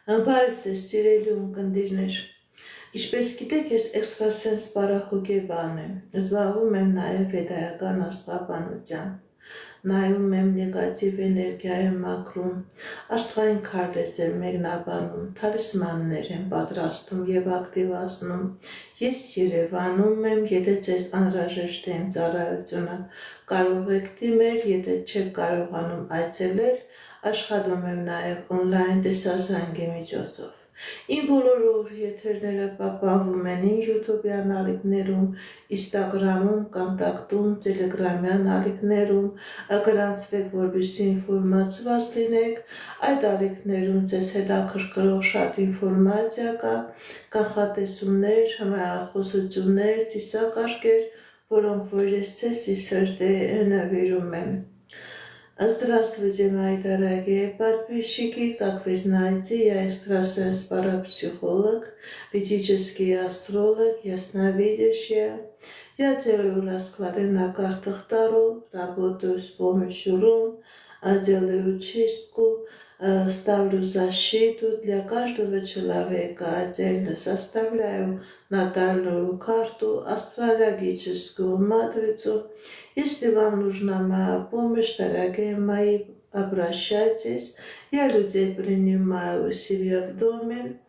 Բարև ձեզ, սիրելի ունկնդիրներ։ Ինչպես գիտեք, ես էքստրասենս պարահոգեբան եմ, զբաղվում եմ նաև վեդայական աստղաբանությամբ, նայում եմ նեգատիվ էներգիայի մաքրում, աստղային քարտեզ եմ մեկնաբանում, թալիսմաններ եմ պատրաստում եւ ակտիվացնում։ Ես Երևանում եմ, եթե ձեզ անհրաժեշտ է ծառայությունը, կարող եք դիմել, եթե չեք կարողանում այցելել, աշխատում եմ նաև օնլայն տեսազանգի միջոցով։ Իմ բոլոր եթերները պահպանվում են իմ YouTube-յան ալիքներում, Instagram-ում, Կոնտակտում, Telegram-յան ալիքներում, գրանցվեք, որպեսզի ինֆորմացված լինեք։ Այդ ալիքներում ձեզ հետաքրքրող շատ ինֆորմացիա կա, կանխատեսումներ, խոսություններ, ծիսակարգեր, որոնք որ ես ձեզ սրտե նվիրում եմ։ Здравствуйте, мои дорогие подписчики. Как вы знаете, я экстрасенс, парапсихолог, ведический астролог, ясновидящая. Я делаю расклады на картах Таро, работаю с помощью рун, делаю чистку, ставлю защиту для каждого человека, отдельно составляю натальную карту, астрологическую матрицу. Если вам нужна моя помощь, дорогие мои, обращайтесь. Я людей принимаю у себя в доме.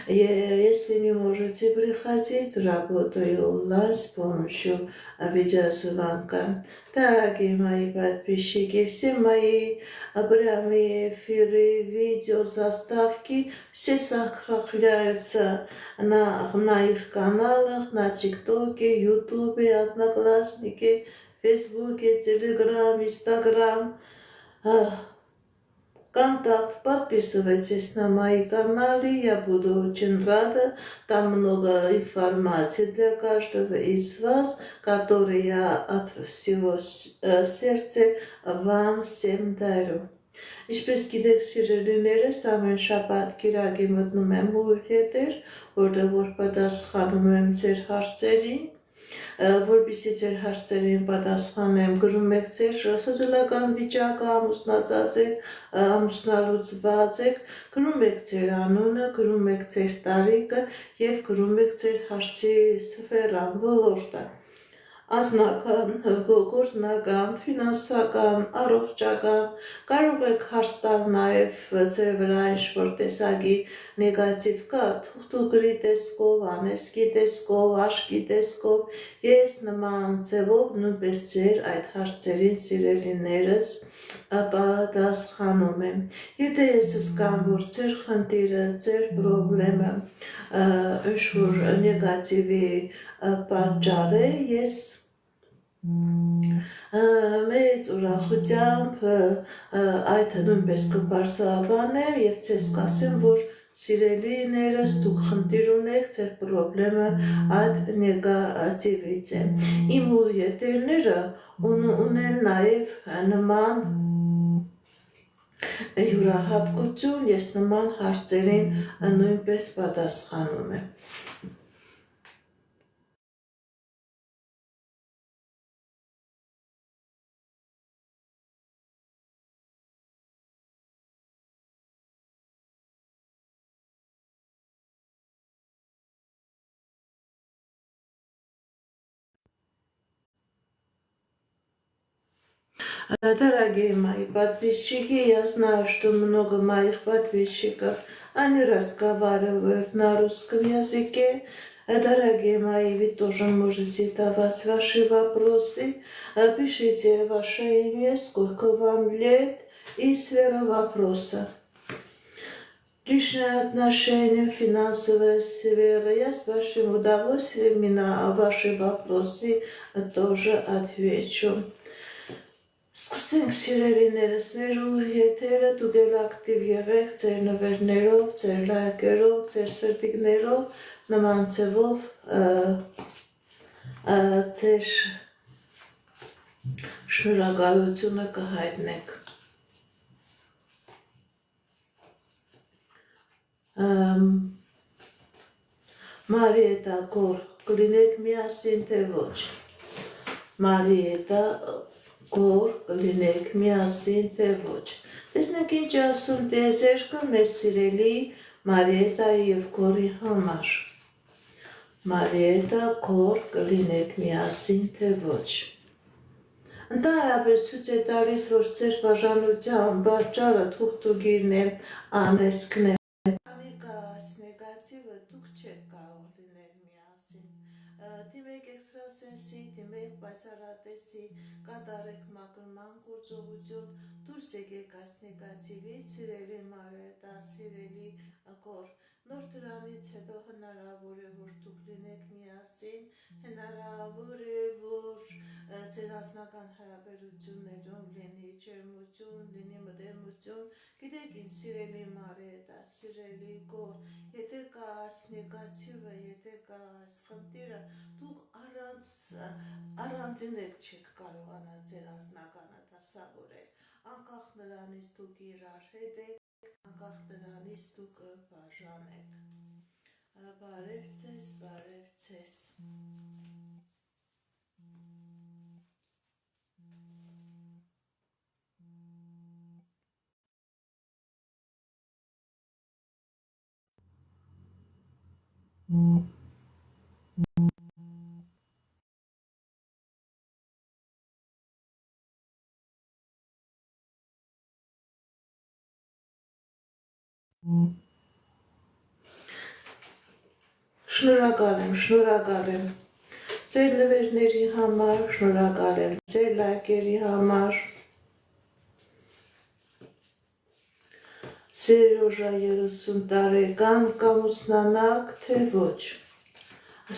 Если не можете приходить, работаю онлайн с помощью видеозвонка. Дорогие мои подписчики, все мои прямые эфиры, видео, заставки, все сохраняются на их каналах, на ТикТоке, Ютубе, Одноклассники, Фейсбуке, Телеграм, Инстаграм, Контакт. Подписывайтесь на мои каналы, я буду очень рада. Там много информации для каждого из вас, который я от всего сердца вам всем дарю. Ինչպես գիտեք, սիրելիներս, ամեն շաբաթ կիրակի մտնում եմ ուր հետեր, որտեղ որ պատասխանում եմ ձեր հարցերին, որպեսզի ձեր հարցերին պատասխանեմ, գրում եք ձեր սոցիալական վիճակը, ամուսնացած եք, ամուսնալուծված եք, գրում եք ձեր անունը, գրում եք ձեր տարիքը եւ գրում եք ձեր հարցի սֆերան, ոլորտը։ Անձնական, գործնական, ֆինանսական, առողջական, կարող եք հարց տալ նաև ձեր վրա ինչ-որ տեսակի նեգատիվ կա, թուղթուկրի տեսքով, անեսկի տեսքով, աշկի տեսքով, ես նման ձևով նույնպես ձեր այդ հարցերին սիրելիներս պատասխանում եմ։ Եթե ես զգամ, որ ձեր խնդիրը, ձեր պրոբլեմը ինչ-որ նեգատիվի պատճառ է, ես մեծ ուրախությամբ այդ նույնպես կբարձրաբանեմ եւ ձեզ կասեմ, որ սիրելիներս դուք խնդիր ունեք, ձեր պրոբլեմը այդ նեգատիվից է։ Իմ ետերները ունեն նաեւ նման յուրահատկություն, ես նման հարցերին նույնպես պատասխանում եմ։ Дорогие мои подписчики, я знаю, что много моих подписчиков, они разговаривают на русском языке. Дорогие мои, вы тоже можете давать ваши вопросы. Пишите ваше имя, сколько вам лет и сфера вопроса. Личные отношения, финансовая сфера. Я с вашим удовольствием на ваши вопросы тоже отвечу. Սկսենք սիրելիներս, մեր եթերը դուք էլ ակտիվ եղեք ձեր նվերներով, ձեր լայքերով, ձեր սրտիկներով, նման ձևով ձեր շնորհակալությունը կհայտնեք։ Մարիետա կոր կլինեք միասին թե ոչ։ Մարիետա Գոր կլինեք միասին թե ոչ։ Տեսնենք ինչ ասում տիեզերքը մեր սիրելի Մարիետայի և Գորի համար։ Մարիետա, Գոր կլինեք միասին, թե ոչ։ Ընդհանրապես ցույց է տալիս, որ ձեր բաժանության պատճառը թուղթուգիրն է, անեսքն է։ Քանի կաս նեգատիվը դուք չեք կարող լինել միասին։ Դիմեք էքստրասենսի, դիմեք պայծառատեսի, կատարեք մաքրման գործողություն, դուրս եկեք այս նեգատիվից, սիրելի Մարիետա, սիրելի Գոր։ Նոր դրանից հետո հնարավոր է, որ դուք լինեք միասին, հնարավոր է, որ ձեր անձնական հարաբերություններում լինի ջերմություն, լինի մտերմություն, գիտեք ինչ, սիրելի Մարիետա, սիրելի Գոր, եթե կա այս նեգատիվը, եթե կա այս խնդիրը, դուք առանձին էլ չեք կարողանա ձեր անձնականը դասավորել, անկախ նրանից դուք իրար հետ եք, անկախ նրանից դուք բաժանեք։ Բարև ձեզ, բարև ձեզ։ Շնորհակալ եմ ձեր նվերների համար, շնորհակալ եմ ձեր լայքերի համար։ Սերյոժա 30 տարեկան կամուսնանաք, թե ոչ։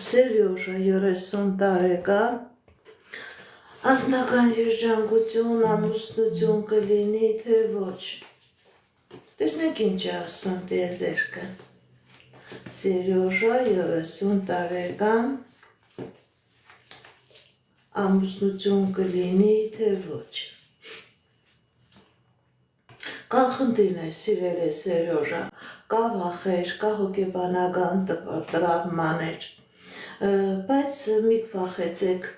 Սերյոժա 30 տարեկան անձնական երջանկություն, ամուսնություն կլինի, թե ոչ։ Տեսնեք ինչ է ասում տիեզերքը։ Սերյոժա 30 տարեկան ամուսնություն կլինի, թե ոչ։ Կա խնդիրներ, սիրելի Սերյոժա, կա վախեր, կա հոգեբանական տրավմաներ, բայց մի վախեցեք,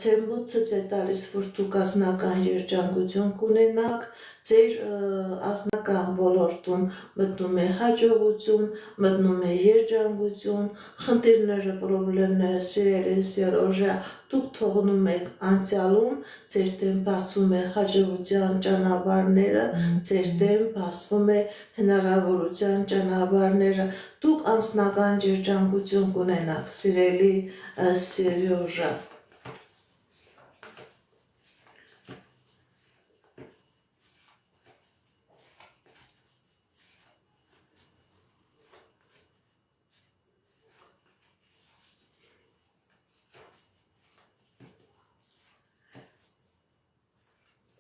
ձեր մոտ ցույց է տալիս, որ դուք անձնական երջանկություն կունենաք, ձեր անձնական ոլորտում մտնում է հաջողություն, մտնում է երջանկություն, խնդիրները, պրոբլեմները, սիրելի Սերյոժա, դուք թողնում եք անցյալում, ձեր դեմ բացվում է հաջողության ճանապարհները, ձեր դեմ բացվում է հնարավորության ճանապարհները, դուք անձնական երջանկություն կունենաք, սիրելի Սերյոժա։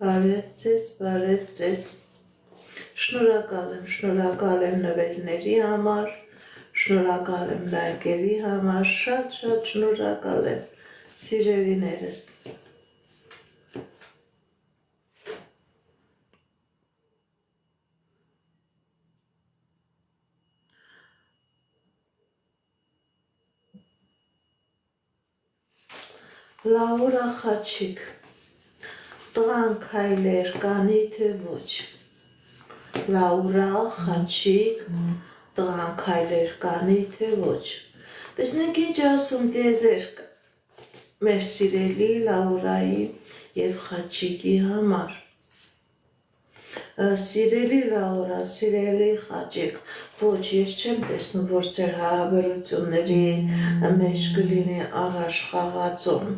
Բարև ձեզ, բարև ձեզ։ Շնորհակալ եմ նվերների համար, շնորհակալ եմ լայքերի համար, շատ շնորհակալ եմ, սիրելիներս։ Լաուրա Խաչիկ, տղան քայլեր կանի, թե ոչ։ Լաուրա Խաչիկ, տղան քայլեր կանի, թե ոչ։ Տեսնենք ինչ ասում տիեզերքը մեր սիրելի Լաուրայի և Խաչիկի համար։ Սիրելի Լաուրա, սիրելի Խաչիկ, ոչ, ես չեմ տեսնում, որ ձեր հարաբերությունների մեջ կլինի առաջխաղացում։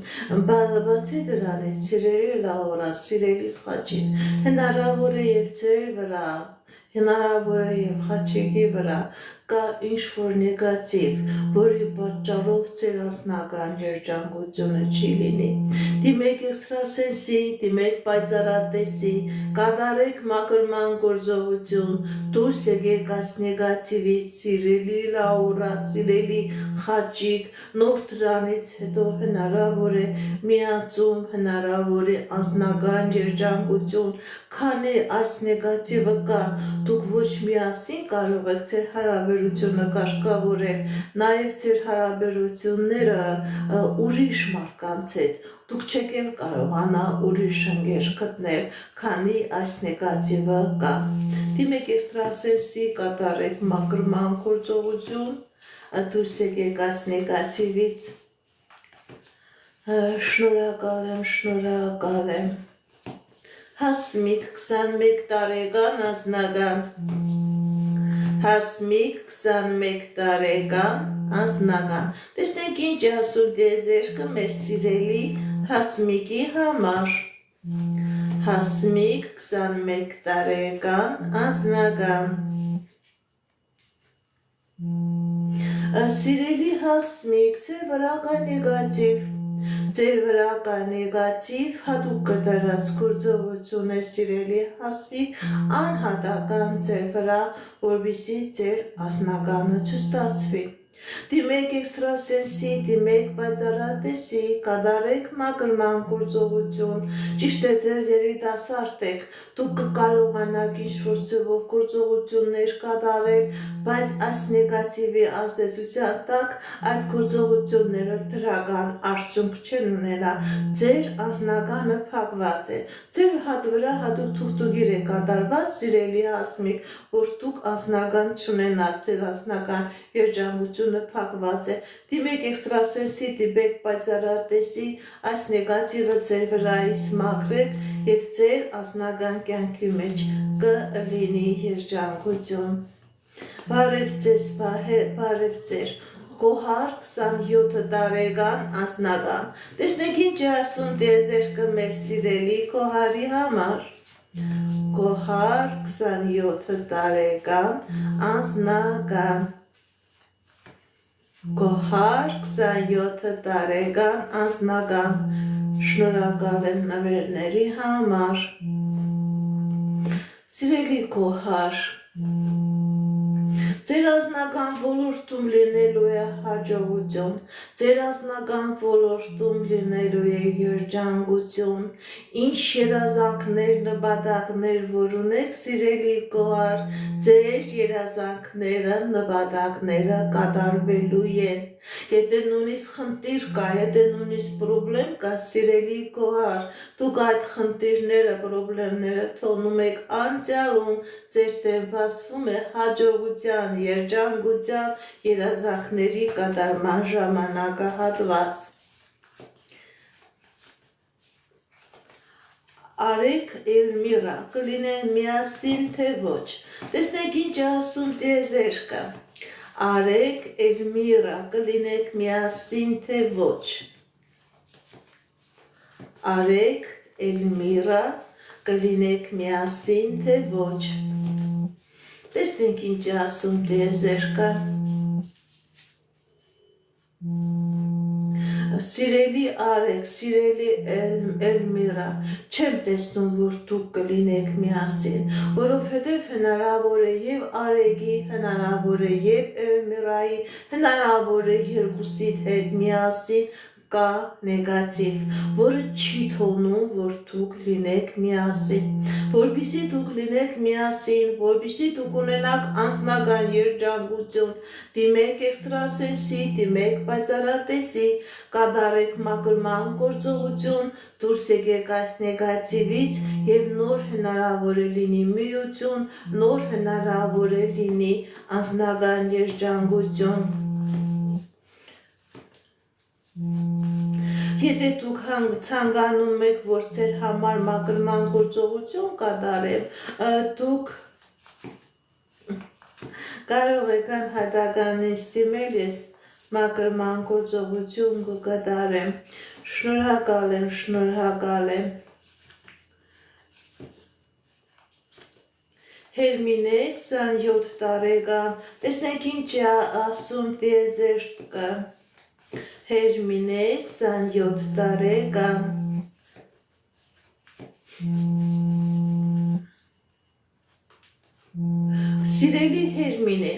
Բացի դրանից, սիրելի Լաուրա, սիրելի Խաչիկ, հնարավոր է և ձեր վրա, հնարավոր է և Խաչիկի վրա կա ինչ-որ նեգատիվ, որի պատճառով ձեր անձնական երջանկությունը չի լինի։ Դիմեք էքստրասենսի, դիմեք պայծառատեսի, կատարեք մաքրման գործողություն, դուրս եկեք այս նեգատիվից, սիրելի Լաուրա, սիրելի Խաչիկ, նոր դրանից հետո հնարավոր է միացում, հնարավոր է անձնական երջանկություն, քանի այս նեգատիվը կա, դուք ոչ միասին կարող եք ձեր հարաբերությունը կարգավորել, նաև ձեր հարաբերությունները ուրիշ մարդկանց հետ, Դուք չեք էլ կարողանա ուրիշ ընկեր գտնել, քանի այս նեգատիվը կա։ Դիմեք էքստրասենսի, կատարեք մաքրման գործողություն, դուրս եկեք այս նեգատիվից։ Շնորհակալ եմ։ Հասմիկ 21 տարեկան ազնական։ Հասմիկ 21 տարեկան ազնական։ Տեսնենք ինչ ասում դեզերքը մեր սիրելի Հասմիկի համար։ Հասմիկ 21 տարեկան ազնական։ Սիրելի Հասմիկ, ձեր վրա կա նեգատիվ։ Ձեր վրա կա նեգատիվ հատուկ կատարած գործողություն է սիրելի Հասմիկ, անհատական ձեր վրա, որպեսզի ձեր անձնականը չստացվի։ Դիմեք էքստրասենսի, դիմեք պայծառատեսի, կատարեք մաքրման գործողություն, ճիշտ է դեռ երիտասարդ եք, դուք կկարողանաք ինչ-որ ձևով գործողություններ կատարել, բայց այս նեգատիվի ազդեցության տակ այդ գործողությունները դրական արդյունք չեն ունենա, ձեր անձնականը փակված է, ձեր վրա հատուկ թուղթուղիր է կատարված, սիրելի Հասմիկ, որ դուք անձնական չունենաք, ձեր անձնական երջանկությունը փակված է, դիմեք էքստրասենսի, դիմեք պայծառատեսի, այս նեգատիվը ձեր վրայից մաքրեք և ձեր անձնական կյանքի մեջ կլինի երջանկություն։ Բարև ձեզ, բարև ձեր, Կոհար 27 տարեկան անձնական։ Տեսնենք ինչ է ասում դեզերքը մեր սիրելի Կոհարի համար։ Կոհար 27 տարեկան անձնական։ Կոհար 27 տարեկան անձնական։ Շնորհակալ եմ նվերների համար։ Սիրելի Կոհար, ձեր անձնական ոլորտում լինելու է հաջողություն, ձեր անձնական ոլորտում լինելու է երջանկություն, ինչ երազանքներ, նպատակներ, որ ունեք, սիրելի Կոհար, ձեր երազանքները, նպատակները կատարվելու են։ Եթե նույնիսկ խնդիր կա, եթե նույնիսկ պրոբլեմ կա, սիրելի Կոհար, դուք այդ խնդիրները, պրոբլեմները թողնում եք անցյալում, ձեր դեմ բացվում է հաջողության, երջանկության, երազանքների կատարման ժամանակահատված։ Արեք Էլմիրա, կլինեն միասին, թե ոչ։ Տեսնեք ինչ ասում դեզերքը։ Արեք Էլմիրա, կլինեք միասին, թե ոչ։ Արեք Էլմիրա, կլինեք միասին, թե ոչ։ Տեսնենք ինչ ասում դեզերքը։ Սիրելի Արեք, սիրելի Էլմիրա, չեմ տեսնում, որ դուք կլինեք միասին, որովհետև հնարավոր է և Արեգի, հնարավոր է և Էլմիրայի, հնարավոր է երկուսիդ հետ միասին կա նեգատիվ, որը չի թողնում, որ դուք լինեք միասին, որպեսզի դուք լինեք միասին, որպեսզի դուք ունենաք անձնական երջանկություն, դիմեք էքստրասենսի, դիմեք պայծառատեսի, կատարեք մաքրման գործողություն, դուրս եկեք այս նեգատիվից և նոր հնարավոր է լինի միություն, նոր հնարավոր է լինի անձնական երջանկություն։ Եթե դուք ցանկանում եք, որ ձեր համար մաքրման գործողություն կատարեմ, դուք կարող եք անհատականից դիմել, ես մաքրման գործողություն կկատարեմ։ Շնորհակալ եմ, շնորհակալ եմ։ Հերմինե 27 տարեկան, տեսնենք ինչ է ասում դեզերքը։ Հերմինե 27 տարեկան։ Սիրելի Հերմինե,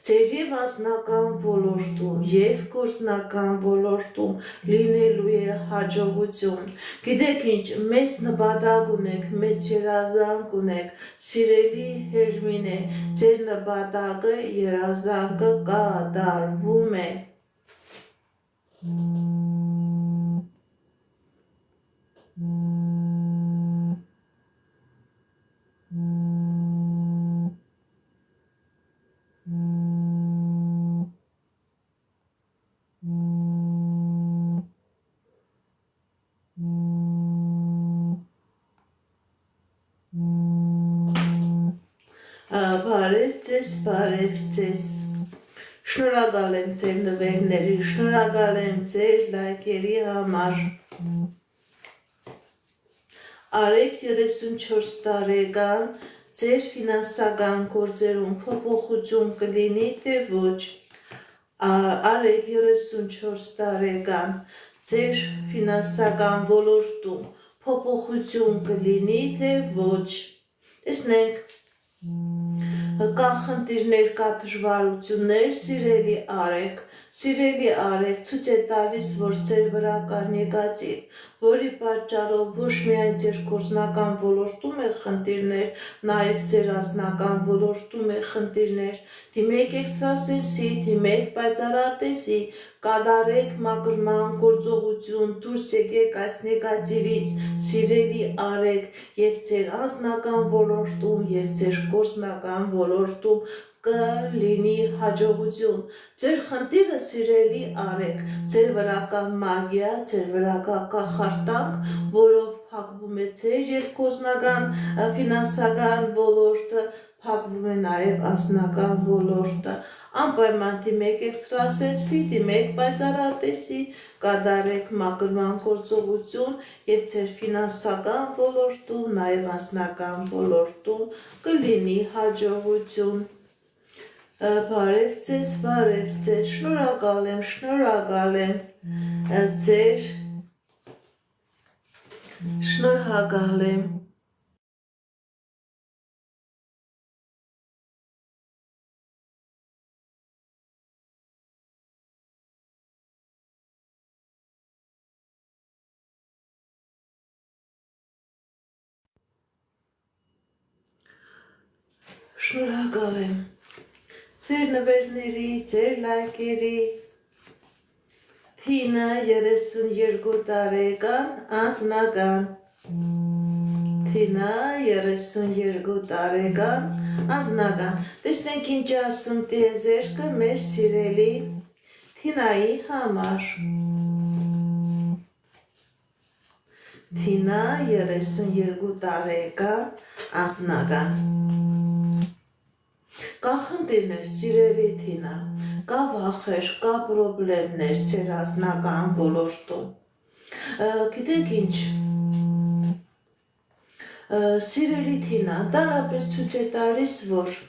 ձեր և անձնական ոլորտում և գործնական ոլորտում լինելու է հաջողություն։ Գիտեք ինչ, մեծ նպատակ ունեք, մեծ երազանք ունեք, սիրելի Հերմինե, ձեր նպատակը, երազանքը կատարվում է։ Բարև ձեզ, շնորհակալ եմ ձեր նվերների, շնորհակալ եմ ձեր լայքերի համար։ Արեք 34 տարեկան, ձեր ֆինանսական գործերում փոփոխություն կլինի, թե ոչ։ Արեք 34 տարեկան, ձեր ֆինանսական ոլորտում փոփոխություն կլինի, թե ոչ։ Տեսնենք, կա խնդիրներ, կա դժվարություններ, սիրելի արեք, ցույց է տալիս, որ ձեր վրա կա նեգատիվ, որի պատճառով ոչ միայն ձեր գործնական ոլորտում է խնդիրներ, նաև ձեր անձնական ոլորտում է խնդիրներ, դիմեք էքստրասենսի, դիմեք պայծառատեսի, կատարեք մաքրման գործողություն, դուրս եկեք այս նեգատիվից, սիրելի արեք, եւ ձեր անձնական ոլորտում եւ ձեր գործնական ոլորտում կլինի հաջողություն։ Ձեր խնդիրը, սիրելի արեք, ձեր վրա կա մագիա, ձեր վրա կա կախարդանք, որով փակվում է ձեր երկգործնական ֆինանսական ոլորտը, փակվում է նաև անձնական ոլորտը։ Անպայման դիմեք էքստրասենսի, դիմեք պայծառատեսի, կատարեք մաքրման գործողություն եւ ձեր ֆինանսական ոլորտում, նաև անձնական ոլորտում կլինի հաջողություն։ Բարև ձեզ, շնորհակալ եմ ձեր, շնորհակալ եմ։ Շնորհակալ եմ ձեր նվերների, ձեր լայքերի։ Թինա 32 տարեկան, անձնական։ Թինա 32 տարեկան, անձնական։ Տեսնենք ինչ ասում տիեզերքը մեր սիրելի Թինայի համար։ Թինա 32 տարեկան, անձնական։ Կա խնդիրներ, սիրելի Թինա, կա վախեր, կա պրոբլեմներ ձեր անձնական ոլորտում։ Գիտեք ինչ, սիրելի Թինա, դարապես ցույց է տալիս, որ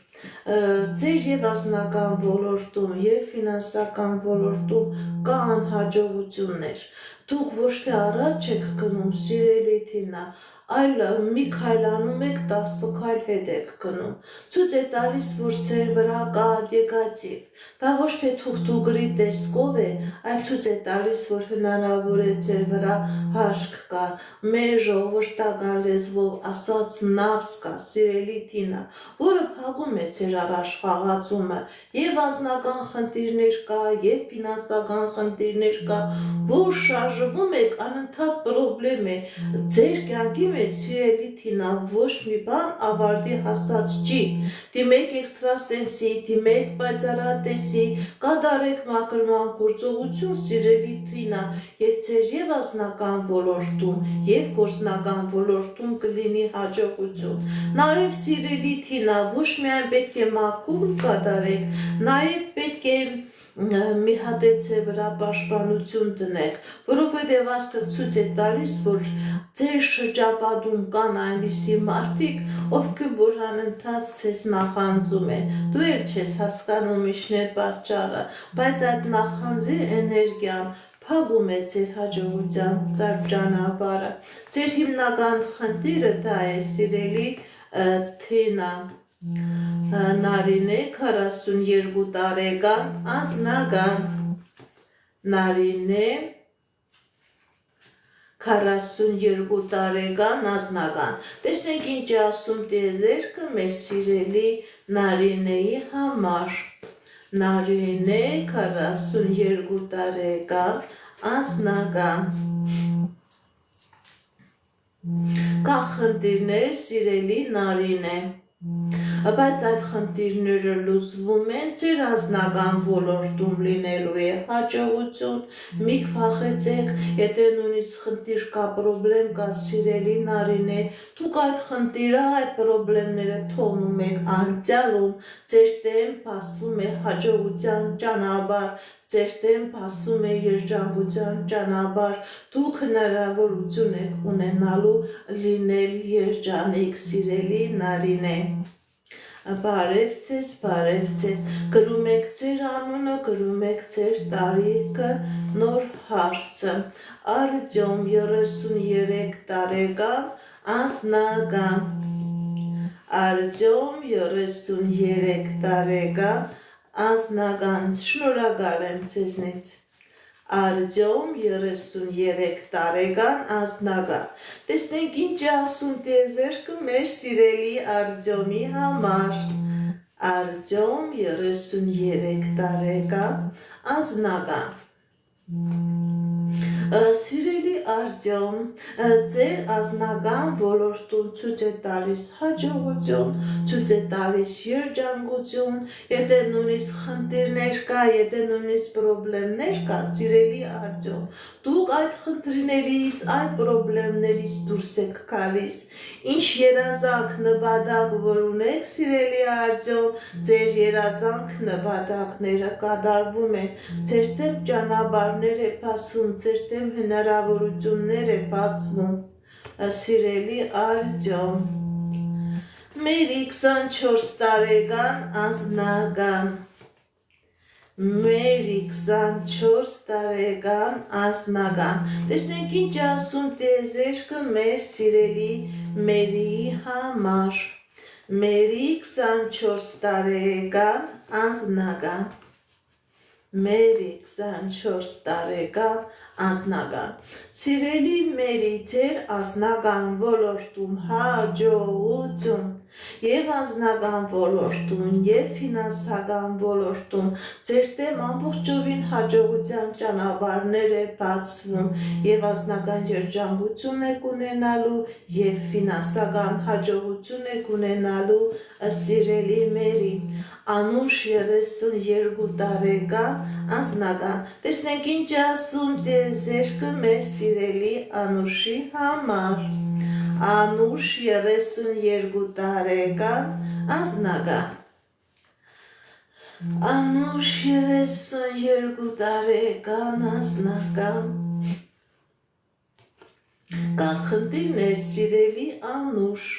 ձեր եւ անձնական ոլորտում եւ ֆինանսական ոլորտում կա անհաջողություններ։ Դուք ոչ թե առաջ եք գնում, սիրելի Թինա, այլ մի քայլ անում եք, 10 քայլ հետ եք գնում։ Ցույց է տալիս, որ ձեր վրա կա նեգատիվ։ Դա ոչ թե թուղթուգրի տեսքով է, այլ ցույց է տալիս, որ հնարավոր է ձեր վրա հաշկ կա։ Մեր ժողովրդական լեզվով ասած նավս կա, սիրելի Թինա, որը փակում է ձեր առաջխաղացումը, եւ անձնական խնդիրներ կա, եւ ֆինանսական խնդիրներ կա, որ շարժվում եք, անընդհատ պրոբլեմ է։ Ձեր կյանքի մեջ, սիրելի Թինա, ոչ մի բան ավարտի հասած չի։ Դիմեք էքստրասենսի, դիմեք պայծառատեսի, կատարեք մաքրման գործողություն, սիրելի Թինա, եւ ձեր եւ անձնական ոլորտում, եւ գործնական ոլորտում կլինի հաջողություն։ Նաեւ սիրելի Թինա, ոչ միայն պետք է մաքուր կատարեք, նաեւ պետք է մի հատ է վրա պաշտպանություն տնեք, որովհետև Աստված ցույց է տալիս, որ ձեր շրջապատում կան այնպիսի մարդիկ, ովքեր որ անընդհատ ձեզ նախանձում են, դու էլ չես հասկանում ինչն է պատճառը, բայց այդ նախանձի էներգիան փակում է ձեր հաջողության ճանապարհը։ Ձեր հիմնական խնդիրը դա է, սիրելի Թինա, Նարինե 42 տարեկան, անձնական։ Նարինե 42 տարեկան, անձնական։ Տեսնենք ինչ ասում տիեզերքը մեր սիրելի Նարինեի համար։ Նարինե 42 տարեկան, անձնական։ Կա խնդիրներ, սիրելի Նարինե։ Բայց այդ խնդիրները լուծվում են, ձեր անձնական ոլորտում լինելու է հաջողություն, մի փախեցեք, եթե նույնիսկ խնդիր կա, պրոբլեմ կա, սիրելի Նարինե, դուք այդ խնդիրը, այդ պրոբլեմները թողնում եք անցյալում, ձեր դեմ բացվում է հաջողության ճանապարհ, ձեր դեմ բացվում է երջանկության ճանապարհ, դուք հնարավորություն եք ունենալու լինել երջանիկ, սիրելի Նարինե։ Բարև ձեզ, գրում եք ձեր անունը, գրում եք ձեր տարիքը, նոր հարցը, Արտյոմ 33 տարեկան, անձնական, Արտյոմ 33 տարեկան, անձնական, շնորհակալ եմ ձեզնից, Արտյոմ 33 տարեկան, անձնական, տեսնենք ինչ է ասում տիեզերքը մեր սիրելի Արտյոմի համար, Արտյոմ 33 տարեկան, անձնական, Սիրելի Արտյոմ, ձեր անձնական ոլորտում ցույց է տալիս հաջողություն, ցույց է տալիս երջանկություն, եթե նույնիսկ խնդիրներ կա, եթե նույնիսկ պրոբլեմներ կա, սիրելի Արտյոմ, դուք այդ խնդիրներից, այդ պրոբլեմներից դուրս եք գալիս, ինչ երազանք նպատակ որ ունեք, սիրելի Արտյոմ, ձեր երազանք նպատակները կատարվում են, ձեր դեմ ճանապարհներ է բացվում, ձեր դեմ հնարավորություններ է բացվում, սիրելի Արտյոմ, Մերի 24 տարեկան, անձնական, Մերի 24 տարեկան, անձնական, տեսնենք ինչ ասում տիեզերքը մեր սիրելի Մերիի համար, Մերի 24 տարեկան, անձնական, Մերի 24 տարեկան, անձնական, սիրելի Մերի, ձեր անձնական ոլորտում հաջողություն եւ անձնական ոլորտում եւ ֆինանսական ոլորտում ձեր դեմ ամբողջովին հաջողության ճանապարհներ է բացվում եւ անձնական երջանկություն եք ունենալու եւ ֆինանսական հաջողություն եք ունենալու, սիրելի Մերի, Անուշ 32 տարեկան, անձնական, տեսնենք ինչ ասում տիեզերքը մեր սիրելի Անուշի համար, Անուշ 32 տարեկան, անձնական, Անուշ 32 տարեկան, անձնական, կա խնդիրներ, սիրելի Անուշ,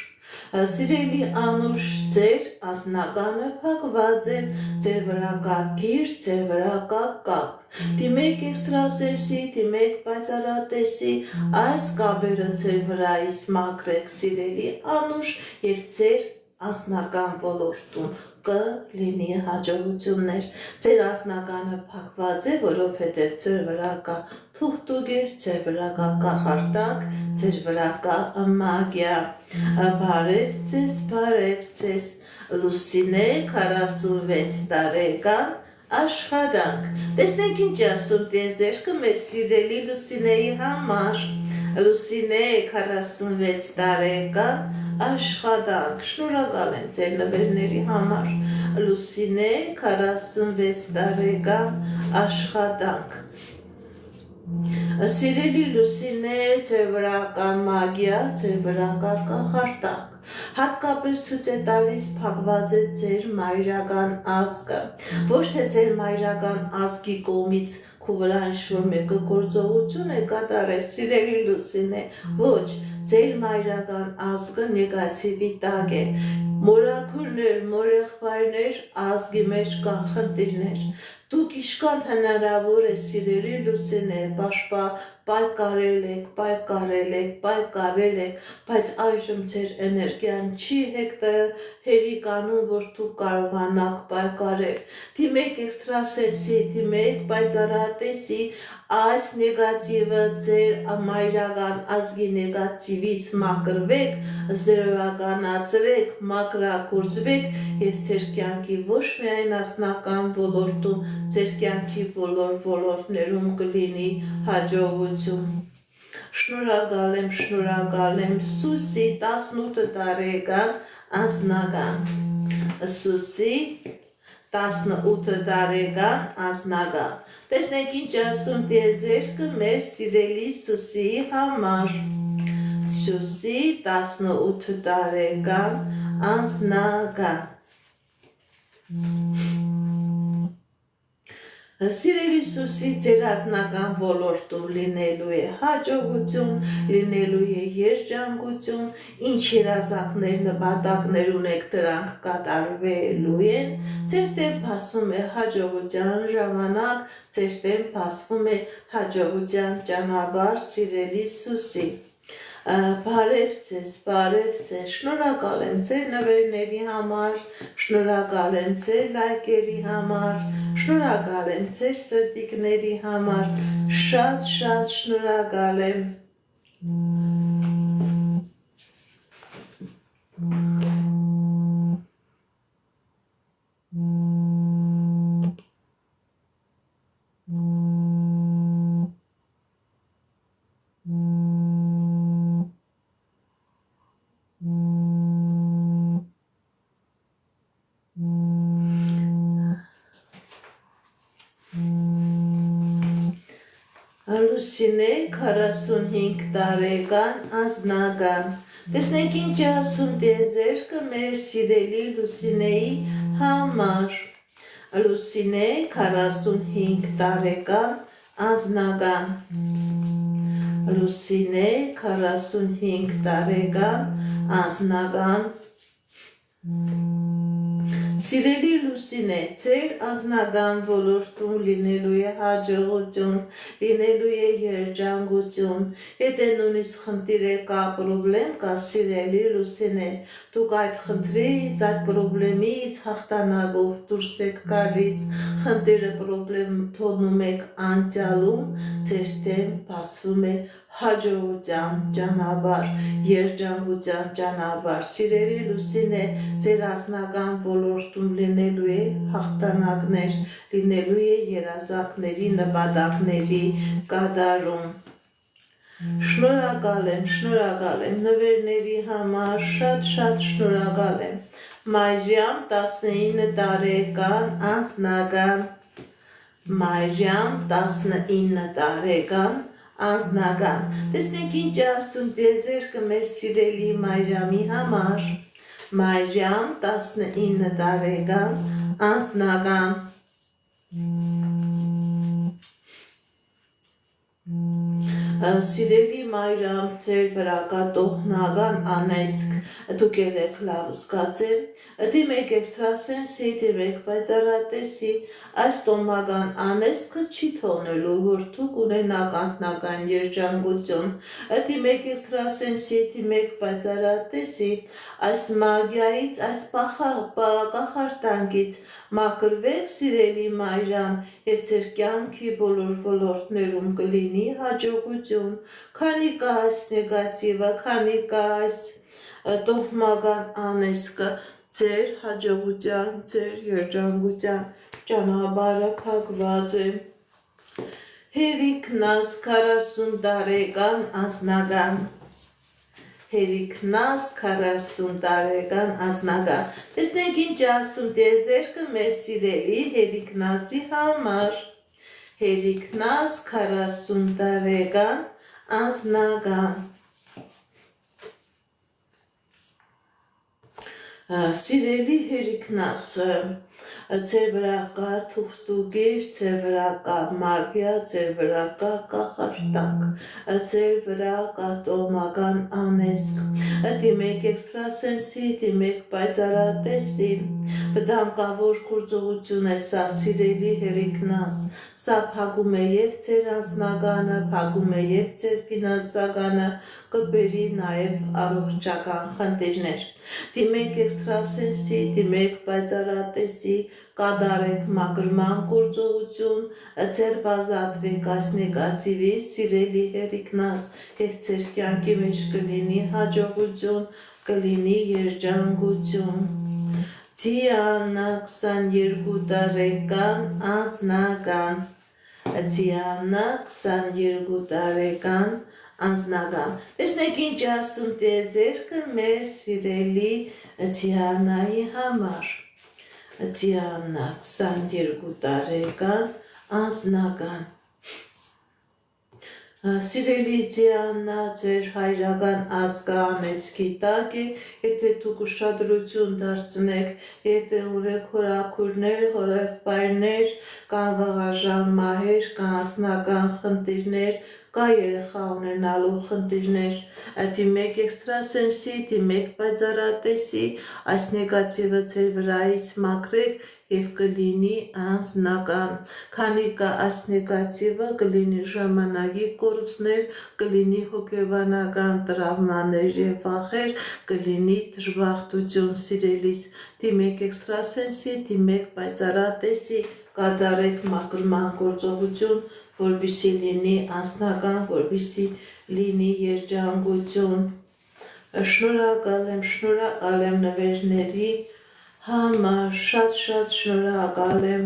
Սիրելի Անուշ, ձեր անձնականը փակված է, ձեր վրա կա գիր, ձեր վրա կա կապ, դիմեք էքստրասենսի, դիմեք պայծառատեսի, այս կապերը ձեր վրայից մաքրեք, սիրելի Անուշ, եւ ձեր անձնական ոլորտում կլինի հաջողություններ, ձեր անձնականը փակված է, որովհետև ձեր վրա կա թուղթուգիր, ձեր վրա կա կախարդակ, ձեր վրա կա մագիա, բարև ձեզ, Լուսինե 46 տարեկան, աշխատանք, տեսնենք ինչ ասում տիեզերքը մեր սիրելի Լուսինեի համար, Լուսինե 46 տարեկան, աշխատանք, շնորհակալ եմ ձեր նվերների համար, Լուսինե 46 տարեկան, աշխատանք, Սիրելի Լուսինե, ձեր վրա կա մագիա, ձեր վրա կա կախարդակ, հատկապես ցույց է տալիս փակված է ձեր մայրական ազգը, ոչ թե ձեր մայրական ազգի կողմից քո վրա ինչ-որ մեկը գործողություն է կատարել, սիրելի Լուսինե, ոչ, ձեր մայրական ազգը նեգատիվի տակ է, մորաքուրներ, մորեղբայրներ, ազգի մեջ կա խնդիրներ, դուք իշքան հնարավոր է սիրելի Լուսինե, պայքարել եք, բայց այժմ ձեր էներգիան չի հերիկանում, որ դուք կարողանաք պայքարել, դիմեք էքստրասենսի, դիմեք պայծառատեսի, այս նեգատիվը ձեր մայրական ազգի նեգատիվից մաքրվեք, զրոյականացրեք, մաքրագործվեք եւ ձեր կյանքի ոչ միայն անձնական ոլորտում, ձեր կյանքի բոլոր ոլորտներում կլինի հաջողություն։ Շնորհակալ եմ, Սուսի 18 տարեկան, անձնական Սուսի 18 տարեկան անձնական Տեսնենք ինչ ասում տիեզերքը մեր սիրելի Սուսիի համար Սուսի 18 տարեկան անձնական Սիրելի Սուսի ձեր ազնական ոլորտում լինելու է հաջողություն, լինելու է երջանկություն, ինչ երազանքներ, նպատակներ ունեք դրանք կատարվելու են, ձեր դեմ փասվում է հաջողության ժամանակ, ձեր դեմ փասվում է հաջողության ճանապարհ, սիրելի Սուսի Բարև ձեզ, շնորհակալ եմ ձեր նվերների համար, շնորհակալ եմ ձեր լայքերի համար, շնորհակալ եմ ձեր սրտիկների համար, շատ շնորհակալ եմ Լուսինե 45 տարեկան անձնական Տեսնենք ինչ ասում տիեզերքը մեր սիրելի Լուսինեի համար Լուսինե 45 տարեկան անձնական Լուսինե 45 տարեկան անձնական Սիրելի Լուսինե, ձեր անձնական ոլորտում լինելու է հաջողություն, լինելու է երջանկություն, եթե նույնիսկ խնդիր է կա, պրոբլեմ կա, սիրելի Լուսինե, դուք այդ խնդրից, այդ պրոբլեմից հաղթանակով դուրս եք գալիս, խնդիրը պրոբլեմ թողնում եք անցյալում, ձեր դեմ բացվում է հաջողության ճանապարհ, երջանկության ճանապարհ, սիրելի Լուսինե, ձեր անձնական ոլորտում լինելու է հաղթանակներ, լինելու է երազանքների, նպատակների կատարում։ Շնորհակալ եմ նվերների համար, շատ շնորհակալ եմ։ Մարիամ 19 տարեկան անձնական, Մարիամ 19 տարեկան անձնական Տեսնենք ինչ ասում տիեզերքը մեր սիրելի Մարիամի համար Մարիամ 19 տարեկան անձնական Սիրելի Մարիամ, ձեր վրա կա տոհնական անեծք, դուք եք լավ զգացել, դիմեք էքստրասենսի, դիմեք պայծառատեսի, այս տոհնական անեծքը չի թողնելու, որ դուք ունենաք անձնական երջանկություն, դիմեք էքստրասենսի, դիմեք պայծառատեսի, այս մագիայից, այս կախարդանքից մաքրվեք սիրելի Մարիամ, եւ ձեր կյանքի բոլոր ոլորտներում կլինի հաջողություն, քանի կա այս նեգատիվը, քանի կա այս տոհմական անեծքը, ձեր հաջողության, ձեր երջանկության ճանապարհը փակված է։ Հերիքնաս 40 տարեկան անձնական Հերիքնաս 40 տարեկան անձնական Տեսնենք ինչ ասում տիեզերքը մեր սիրելի Հերիքնասի համար Հերիքնաս 40 տարեկան անձնական Սիրելի Հերիքնասը ձեր վրա կա թուղթուգիր, ձեր վրա կա մագիա, ձեր վրա կա կախարդանք, ձեր վրա կա տոհմական անեծք, դիմեք էքստրասենսի, դիմեք պայծառատեսի, վտանգավոր գործողություն է սա սիրելի Հերիքնաս, սա փակում է եւ ձեր անձնականը, փակում է եւ ձեր ֆինանսականը, կբերի նաև առողջական խնդիրներ։ Դիմեք էքստրասենսի, դիմեք պայծառատեսի, կատարեք մաքրման գործողություն, ձերբազատվեք այս նեգատիվից, սիրելի Հերիքնաս, եւ ձեր կյանքի մեջ կլինի հաջողություն, կլինի երջանկություն։ Դիանա 22 տարեկան անձնական Դիանա 22 տարեկան անձնական։ Տեսնեք ինչ ասում տիեզերքը մեր սիրելի Դիանայի համար։ Դիանա 22 տարեկան անձնական։ Սիրելի Դիանա, ձեր հայրական ազգը ամեցքի տակ է, եթե դուք ուշադրություն դարձնեք, եթե ունեք հորաքուրներ, հորեղբայրներ, կան վաղաժամ մահեր, կան անձնական խնդիրներ, կա երեխա ունենալու խնդիրներ, դիմեք էքստրասենսի, դիմեք պայծառատեսի, այս նեգատիվը ձեր վրայից մաքրեք և կլինի անձնական, քանի կա այս նեգատիվը կլինի ժամանակի կորուստներ, կլինի հոգեբանական տրավմաներ և վախեր, կլինի դժբախտություն սիրելիս, դիմեք էքստրասենսի, դիմեք պայծառատեսի, կատարեք մաքրման գործողություն, որպեսզի լինի անձնական, որպեսզի լինի երջանկություն։ Շնորհակալ եմ նվերների համար, շատ շնորհակալ եմ։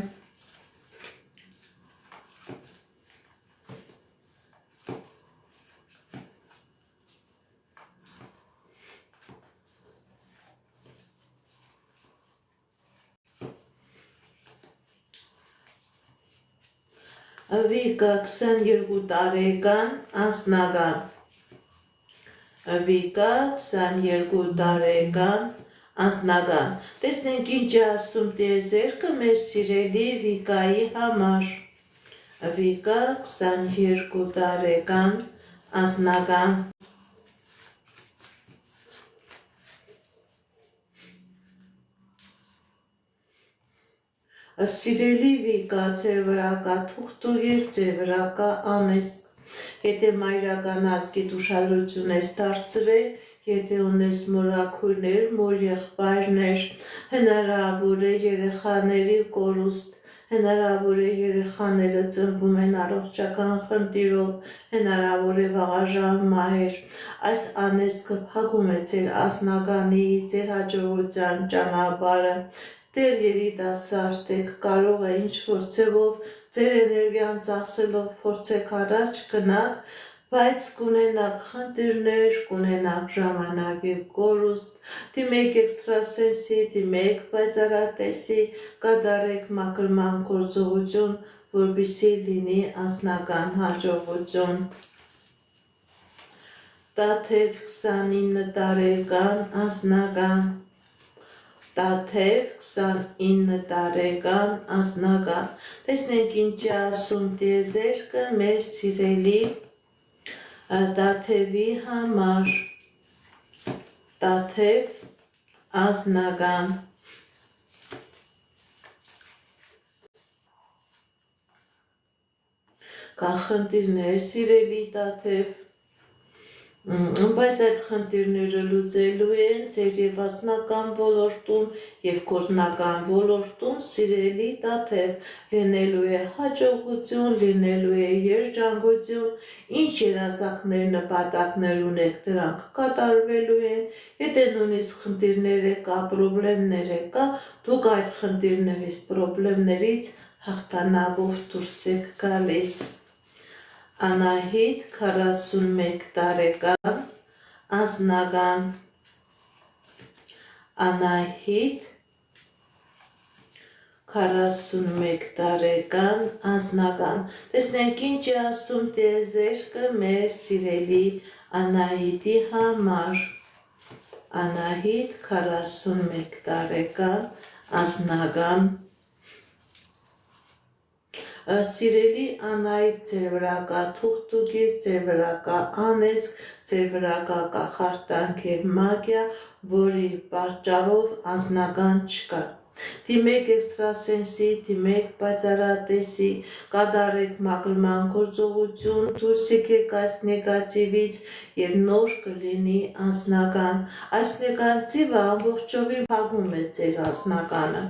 Վիկա 22 տարեկան անձնական։ Վիկա 22 տարեկան անձնական։ Տեսնենք ինչ է ասում տիեզերքը մեր սիրելի Վիկայի համար։ Վիկա 22 տարեկան անձնական։ Սիրելի Վիկա, ձեր վրա կա թուղթուղիր, ձեր վրա կա անեծք։ Եթե մայրական ազգիդ ուշադրություն ես դարձրել, եթե ունես մորաքույրներ, մորեղբայրներ, հնարավոր է երեխաների կորուստ, հնարավոր է երեխաները ծնվում են առողջական խնդիրով, հնարավոր է վաղաժամ մահեր։ Այս անեծքը փակում է ձեր անձնականի, ձեր հաջողության ճանապարհը։ Դեռ երիտասարդ եք, կարող է ինչ-որ ձևով ձեր էներգիան ծախսելով փորձեք առաջ գնաք, բայց կունենաք խնդիրներ, կունենաք ժամանակի կորուստ, դիմեք էքստրասենսի, դիմեք պայծառատեսի, կատարեք մաքրման գործողություն, որպեսզի լինի անձնական հաջողություն։ Տաթև 29 տարեկան անձնական։ Տաթև 29 տարեկան անձնական։ Տեսնենք ինչ է ասում տիեզերքը մեր սիրելի Տաթևի համար։ Տաթև անձնական։ Կա խնդիրներ սիրելի Տաթև, բայց այդ խնդիրները լուծելու են ձեր և անձնական ոլորտում և գործնական ոլորտում սիրելի Տաթև, լինելու է հաջողություն, լինելու է երջանկություն, ինչ երազանքներ, նպատակներ ունեք, դրանք կատարվելու են, եթե նույնիսկ խնդիրներ կա, պրոբլեմներ կա, դուք այդ խնդիրներից, պրոբլեմներից հաղթանակով դուրս եք գալիս։ Անահիտ 41 տարեկան անձնական։ Անահիտ 41 տարեկան անձնական։ Տեսնենք ինչ է ասում տիեզերքը մեր սիրելի Անահիտի համար։ Անահիտ 41 տարեկան անձնական։ Սիրելի Անահիտ, ձեր վրա կա թուղթուղիր, ձեր վրա կա անեծք, ձեր վրա կա կախարդանք և մագիա, որի պատճառով անձնական չկա։ Դիմեք էքստրասենսի, դիմեք պայծառատեսի, կատարեք մաքրման գործողություն, դուրս եկեք այս նեգատիվից և նոր կլինի անձնական։ Այս նեգատիվը ամբողջովին փակում է ձեր անձնականը։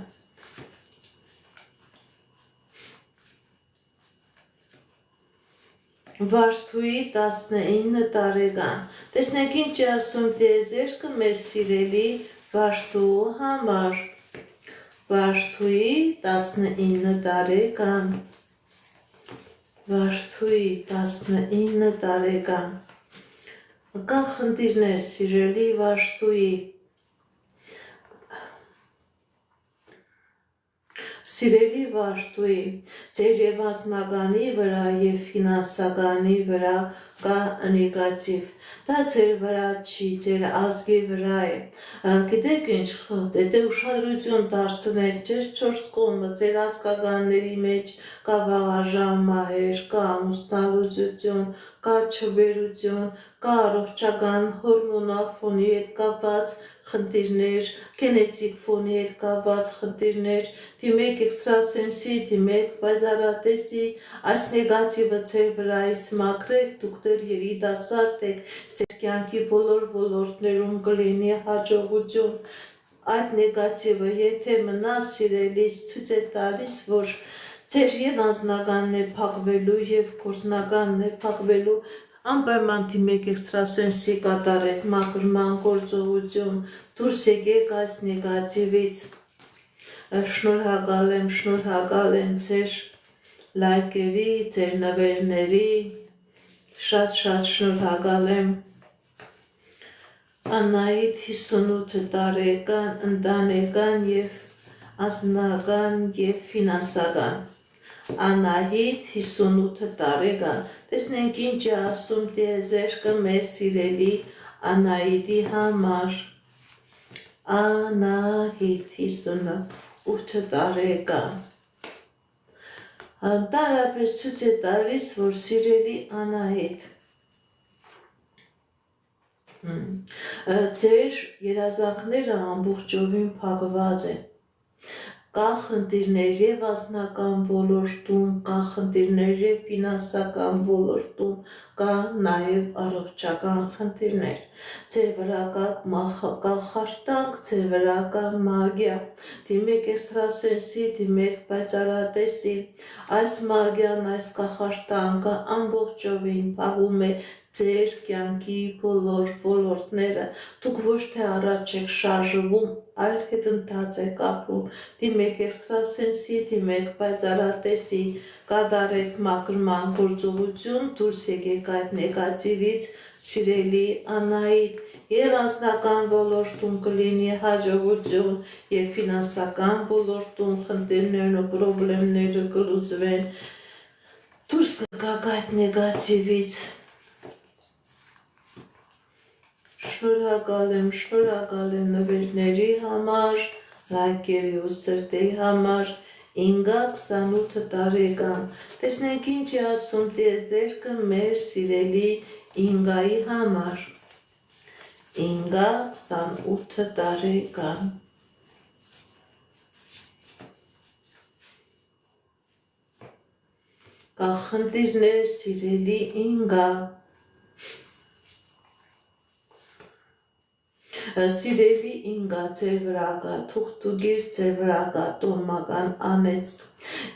Վարդուհի 19 տարեկան։ Տեսնենք ինչ է ասում տիեզերքը մեր սիրելի Վարդուհու համար։ Վարդուհի 19 տարեկան։ Վարդուհի 19 տարեկան։ Կա խնդիրներ սիրելի վաշտուի, Սիրելի վարդուի, ձեր և անձնագանի վրա և ֆինանսականի վրա կա նեգատիվ, դա ձեր վրա չի, ձեր ազգի վրա է, գիտեք ինչ խոտ, եթե ուշադրություն դարձնեք ձեր չորս կողմը, ձեր ազգականների մեջ կա վաղաժամ մահեր, կա ամուսնալուծություն, կա չբերություն, կա առողջական հորմոնալ ֆոնի հետ կապված խնդիրներ, գենետիկ ֆոնի հետ կապված խնդիրներ, դիմեք էքստրասենսի, դիմեք պայծառատեսի, այս նեգատիվը ձեր վրայից մաքրեք, դուք դեռ երիտասարդ եք, ձեր կյանքի բոլոր ոլորտներում կլինի հաջողություն, այդ նեգատիվը եթե մնա սիրելիս ցույց է տալիս, որ ձեր և անձնականն է փակվելու և գործնականն է փակվելու, անպայման դիմեք էքստրասենսի կատարեք մաքրման գործողություն, դուրս եկեք այս նեգատիվից, շնորհակալ եմ ձեր լայքերի, ձեր նվերների, շատ շնորհակալ եմ, Աննայիդ 58 տարեկան, ընտանեկան և անձնական և ֆինանսական, Անահիտ 58 տարեկան, տեսնենք ինչ է ասում տիեզերքը մեր սիրելի Անահիտի համար, Անահիտ 58 տարեկան, Ընդհանրապես ցույց է տալիս, որ սիրելի Անահիտ, ձեր երազանքները ամբողջովին փակված են, կա խնդիրներ և անձնական ոլորտում, կա խնդիրներ և ֆինանսական ոլորտում, կա նաև առողջական խնդիրներ, ձեր վրա կա խարտանք, ձեր վրա կա մագիա, դիմեք էքստրասենսի, դիմեք պայծառատեսի, այս մագիան, այս կախարդանքը ամբողջովին փակում է ձեր կյանքի բոլոր ոլորտները, դուք ոչ թե առաջ եք շարժվում, այլ հետընթաց եք ապրում, դիմեք էքստրասենսի, դիմեք պայծառատեսի, կատարեք մաքրման գործողություն, դուրս եկեք այդ նեգատիվից, սիրելի Անահիտ, և անձնական ոլորտում կլինի հաջողություն, և ֆինանսական ոլորտում խնդիրներն ու պրոբլեմները կլուծվեն, դուրս կգաք այդ նեգատիվից, շնորհակալ եմ նվերների համար, լայքերի ու սրտերի համար, Ինգա 28 տարեկան, տեսնենք ինչ է ասում տիեզերքը մեր սիրելի Ինգայի համար, Ինգա 28 տարեկան, կա խնդիրներ սիրելի Ինգա, Սիրելի Ինգա, ձեր վրա կա թուղթուգիր, ձեր վրա կա տոհմական անեծք,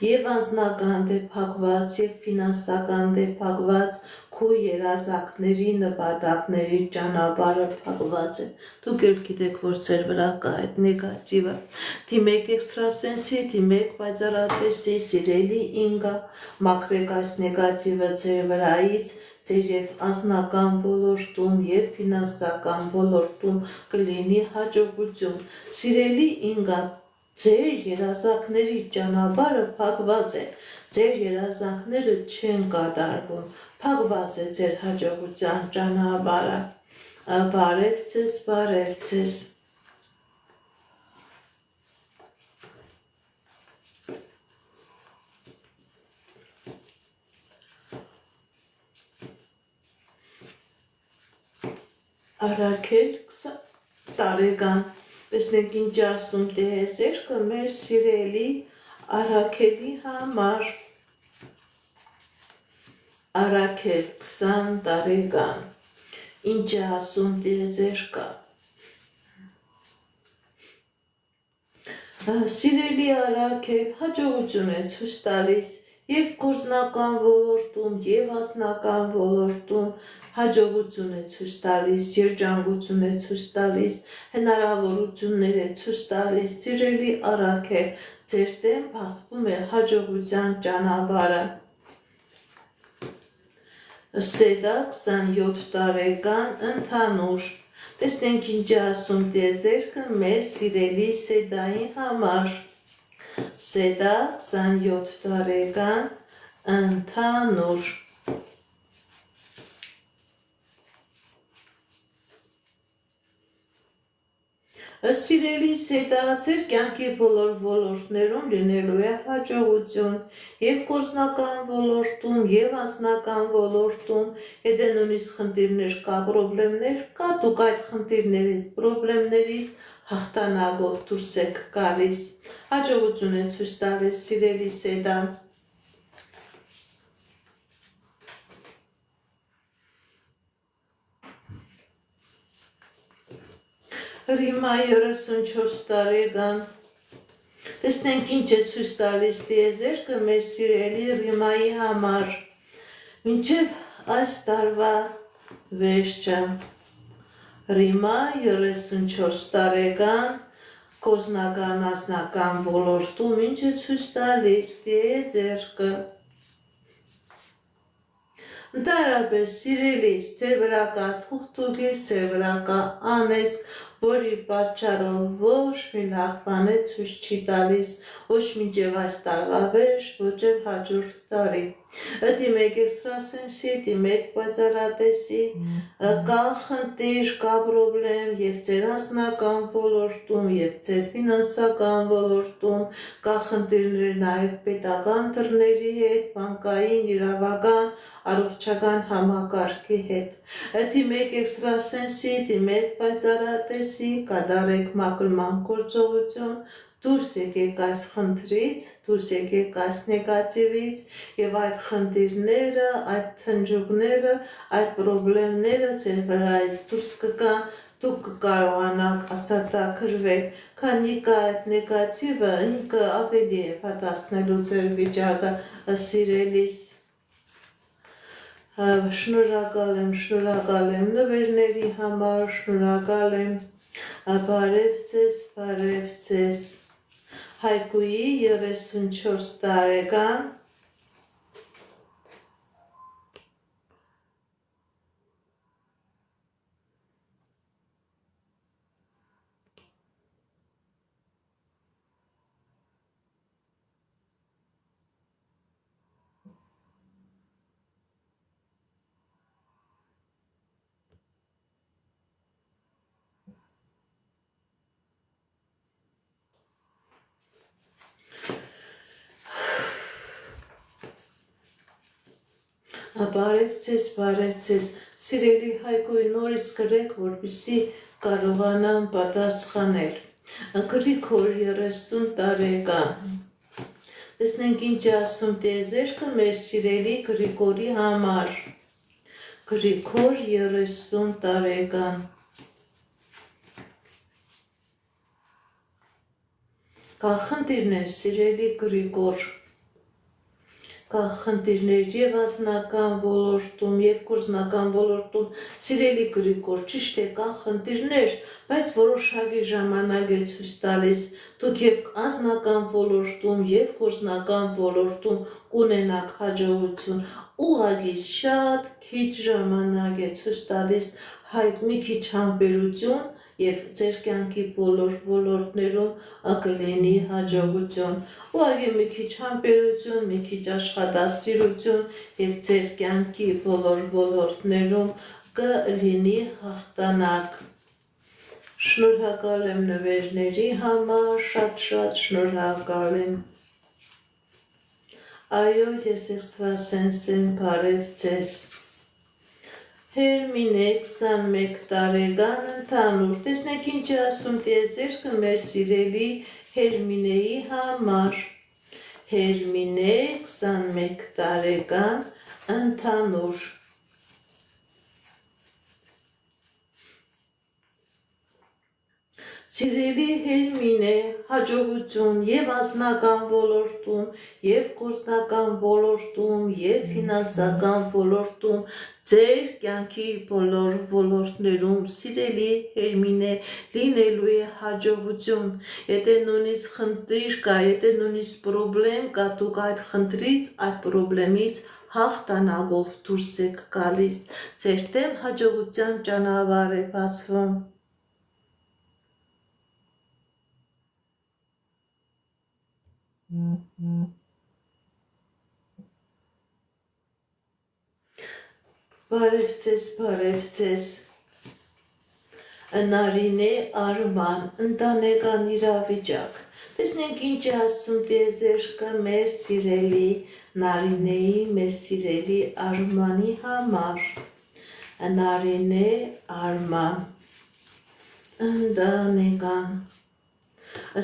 և անձնական դե փակված, և ֆինանսական դե փակված, քո երազանքների, նպատակների ճանապարհը փակված է, դուք էլ գիտեք, որ ձեր վրա կա այդ նեգատիվը, դիմեք էքստրասենսի, դիմեք պայծառատեսի, սիրելի Ինգա, մաքրեք այս նեգատիվը ձեր վրայից, ձեր և անձնական ոլորտում և ֆինանսական ոլորտում կլինի հաջողություն, սիրելի Ինգա, ձեր երազանքների ճանապարհը փակված է, ձեր երազանքները չեն կատարվում, փակված է ձեր հաջողության ճանապարհը, բարև ձեզ, Արաքել 20 տարեկան, տեսնենք ինչ ասում տիեզերքը մեր սիրելի Արաքելի համար, Արաքել 20 տարեկան, ինչ է ասում տիեզերքը, Սիրելի Արաքել, հաջողություն է ցույց տալիս և գործնական ոլորտում, և անձնական ոլորտում հաջողություն է ցույց տալիս, երջանկություն է ցույց տալիս, հնարավորություններ է ցույց տալիս, սիրելի Արաքել, ձեր դեմ բացվում է հաջողության ճանապարհը, Սեդա 27 տարեկան ընդհանուր։ Տեսնենք ինչ է ասում տիեզերքը մեր սիրելի Սեդայի համար։ Սեդա 27 տարեկան ընդհանուր։ Սիրելի Սեդա, ձեր կյանքի բոլոր ոլորտներում լինելու է հաջողություն եւ գործնական ոլորտում եւ անձնական ոլորտում, եթե նույնիսկ խնդիրներ կա, պրոբլեմներ կա, դուք այդ խնդիրներից, պրոբլեմներից հաղթանակով դուրս եք գալիս։ Հաջողություն է ցույց տալիս, սիրելի Սեդա։ Ռիմա 34 տարեկան։ Տեսնենք ինչ է ցույց տալիս տիեզերքը մեր սիրելի Ռիմայի համար։ Մինչև այս տարվա վերջը։ Ռիմա 34 տարեկան կորզնական անձնական ոլորտում ինչ է ցույց տալիս տիեզերքը։ Ընդհանրապես սիրելիս, ձեր վրա կա թուղթուկից, ձեր վրա կա անեց, որի պատճառով ոչ մի լավ բան է ցույց չի տալիս, ոչ մինչև այս տարվա վերջ, ոչ էլ հաջորդ տարի։ Դիմեք էքստրասենսի, դիմեք պայծառատեսի, կա խնդիր, կա պրոբլեմ եւ ձեր անձնական ոլորտում, եւ ձեր ֆինանսական ոլորտում, կա խնդիրներ նաեւ պետական դռների հետ, բանկային, իրավական, առողջական համակարգի հետ։ Դիմեք էքստրասենսի, դիմեք պայծառատեսի, կատարեք մաքրման գործողություն, դուրս եկեք այս խնդրից, դուրս եկեք այս նեգատիվից եւ այդ խնդիրները, այդ թնջուկները, այդ պրոբլեմները ձեր վրայից դուրս կգան, դուք կկարողանաք աստատագրվել, քանի կա այդ նեգատիվը, ինքը ավելի է պատասխանելու ձեր վիճակը, սիրելիս։ Շնորհակալ եմ նվերների համար, շնորհակալ եմ, բարև ձեզ, Հայկուի 34 տարեկան, բարև ձեզ, սիրելի Հայկուի նորից գրեք, որպեսզի կարողանամ պատասխանել։ Գրիգոր 30 տարեկան։ Տեսնենք ինչ է ասում տիեզերքը մեր սիրելի Գրիգորի համար։ Գրիգոր 30 տարեկան։ Կա խնդիրներ, սիրելի Գրիգոր։ Կա խնդիրներ եւ անձնական ոլորտում եւ գործնական ոլորտում, սիրելի Գրիգոր, ճիշտ է, կա խնդիրներ, բայց որոշակի ժամանակ է ցույց տալիս, դուք եւ անձնական ոլորտում եւ գործնական ոլորտում կունենաք հաջողություն, ուղղակի շատ քիչ ժամանակ է ցույց տալիս, մի քիչ համբերություն եւ ձեր կյանքի բոլոր ոլորտներում կլինի հաջողություն, ուղղակի մի քիչ համբերություն, մի քիչ աշխատասիրություն եւ ձեր կյանքի բոլոր ոլորտներում կլինի հաղթանակ։ Շնորհակալ եմ նվերների համար, շատ շնորհակալ եմ։ Այո, ես էքստրասենս եմ, բարև ձեզ։ Հերմինե 21 տարեկան ընդհանուր, տեսնեք ինչ է ասում տիեզերքը մեր սիրելի Հերմինեի համար։ Հերմինե 21 տարեկան ընդհանուր։ Սիրելի Հերմինե, հաջողություն եւ անձնական ոլորտում, եւ գործնական ոլորտում, եւ ֆինանսական ոլորտում, ձեր կյանքի բոլոր ոլորտներում, սիրելի Հերմինե, լինելու է հաջողություն։ Եթե նույնիսկ խնդիր կա, եթե նույնիսկ պրոբլեմ կա, դուք այդ խնդրից, այդ պրոբլեմից հաղթանակով դուրս եք գալիս, ձեր դեմ հաջողության ճանապարհ է բացվում։ Բարև ձեզ, Նարինե Արման, ընտանեկան իրավիճակ։ Տեսնենք ինչ է ասում տիեզերքը մեր սիրելի Նարինեի, մեր սիրելի Արմանի համար։ Նարինե Արման, ընտանեկան։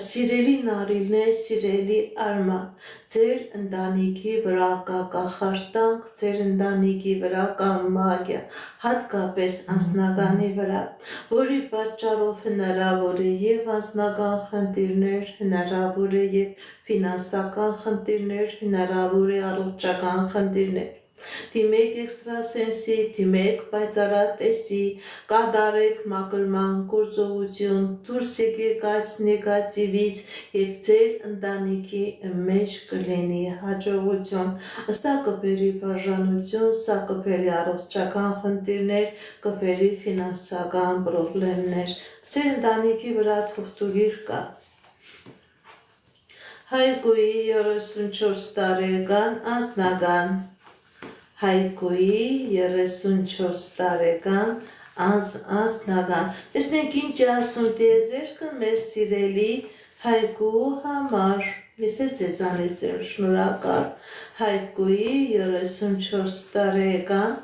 Սիրելի Նարինե, սիրելի Արման, ձեր ընտանիքի վրա կա կախարդանք, ձեր ընտանիքի վրա կա մագիա, հատկապես անձնականի վրա, որի պատճառով հնարավոր է եւ անձնական խնդիրներ, հնարավոր է եւ ֆինանսական խնդիրներ, հնարավոր է առողջական խնդիրներ։ Դիմեք էքստրասենսի, դիմեք պայծառատեսի, կատարեք մաքրման գործողություն, դուրս եկեք այս նեգատիվից եւ ձեր ընտանիքի մեջ կլինի հաջողություն։ Սա կբերի բաժանություն, սա կբերի առողջական խնդիրներ, կբերի ֆինանսական խնդիրներ։ Ձեր ընտանիքի վրա թուղթուղիր կա։ Հայկուի 34 տարեկան անձնական Հայկուի 34 տարեկան անձնական։ Տեսնենք ինչ է ասում տիեզերքը մեր սիրելի Հայկու համար։ Ես էլ ձեզանից եմ շնորհակալ։ Հայկուի 34 տարեկան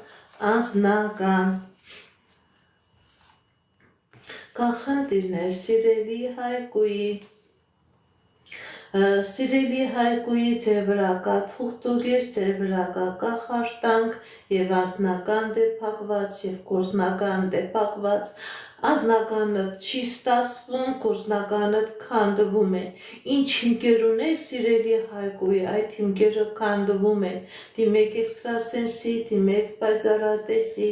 անձնական։ Կա խնդիրներ սիրելի Հայկուի։ Սիրելի Հայկուի ձեր վրա կա թուղթուղիր, ձեր վրա կա կախարդանք եւ անձնական դեպակված եւ գործնական դեպակված, անձնականը չի ստացվում, գործնականը քանդվում է։ Ինչ հիմքեր ունեք սիրելի Հայկուի, այդ հիմքերը քանդվում են։ Դիմեք էքստրասենսի, դիմեք պայծառատեսի,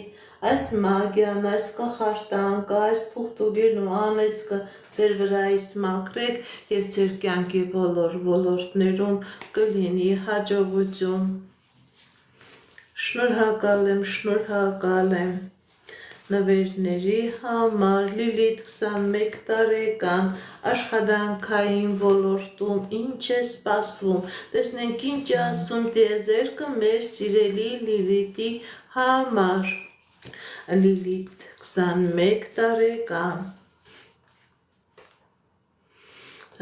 այս մագիան, այս կախարդանքը, այս թուղթուղիրն ու անեծքը ձեր վրայից մաքրեք եւ ձեր կյանքի բոլոր ոլորտներում կլինի հաջողություն։ Շնորհակալ եմ նվերների համար։ Լիլիթ 21 տարեկան աշխատանքային ոլորտում ինչ է սպասվում։ Տեսնենք ինչ է ասում տիեզերքը մեր սիրելի Լիլիթի համար։ Լիլիթ 21 տարեկան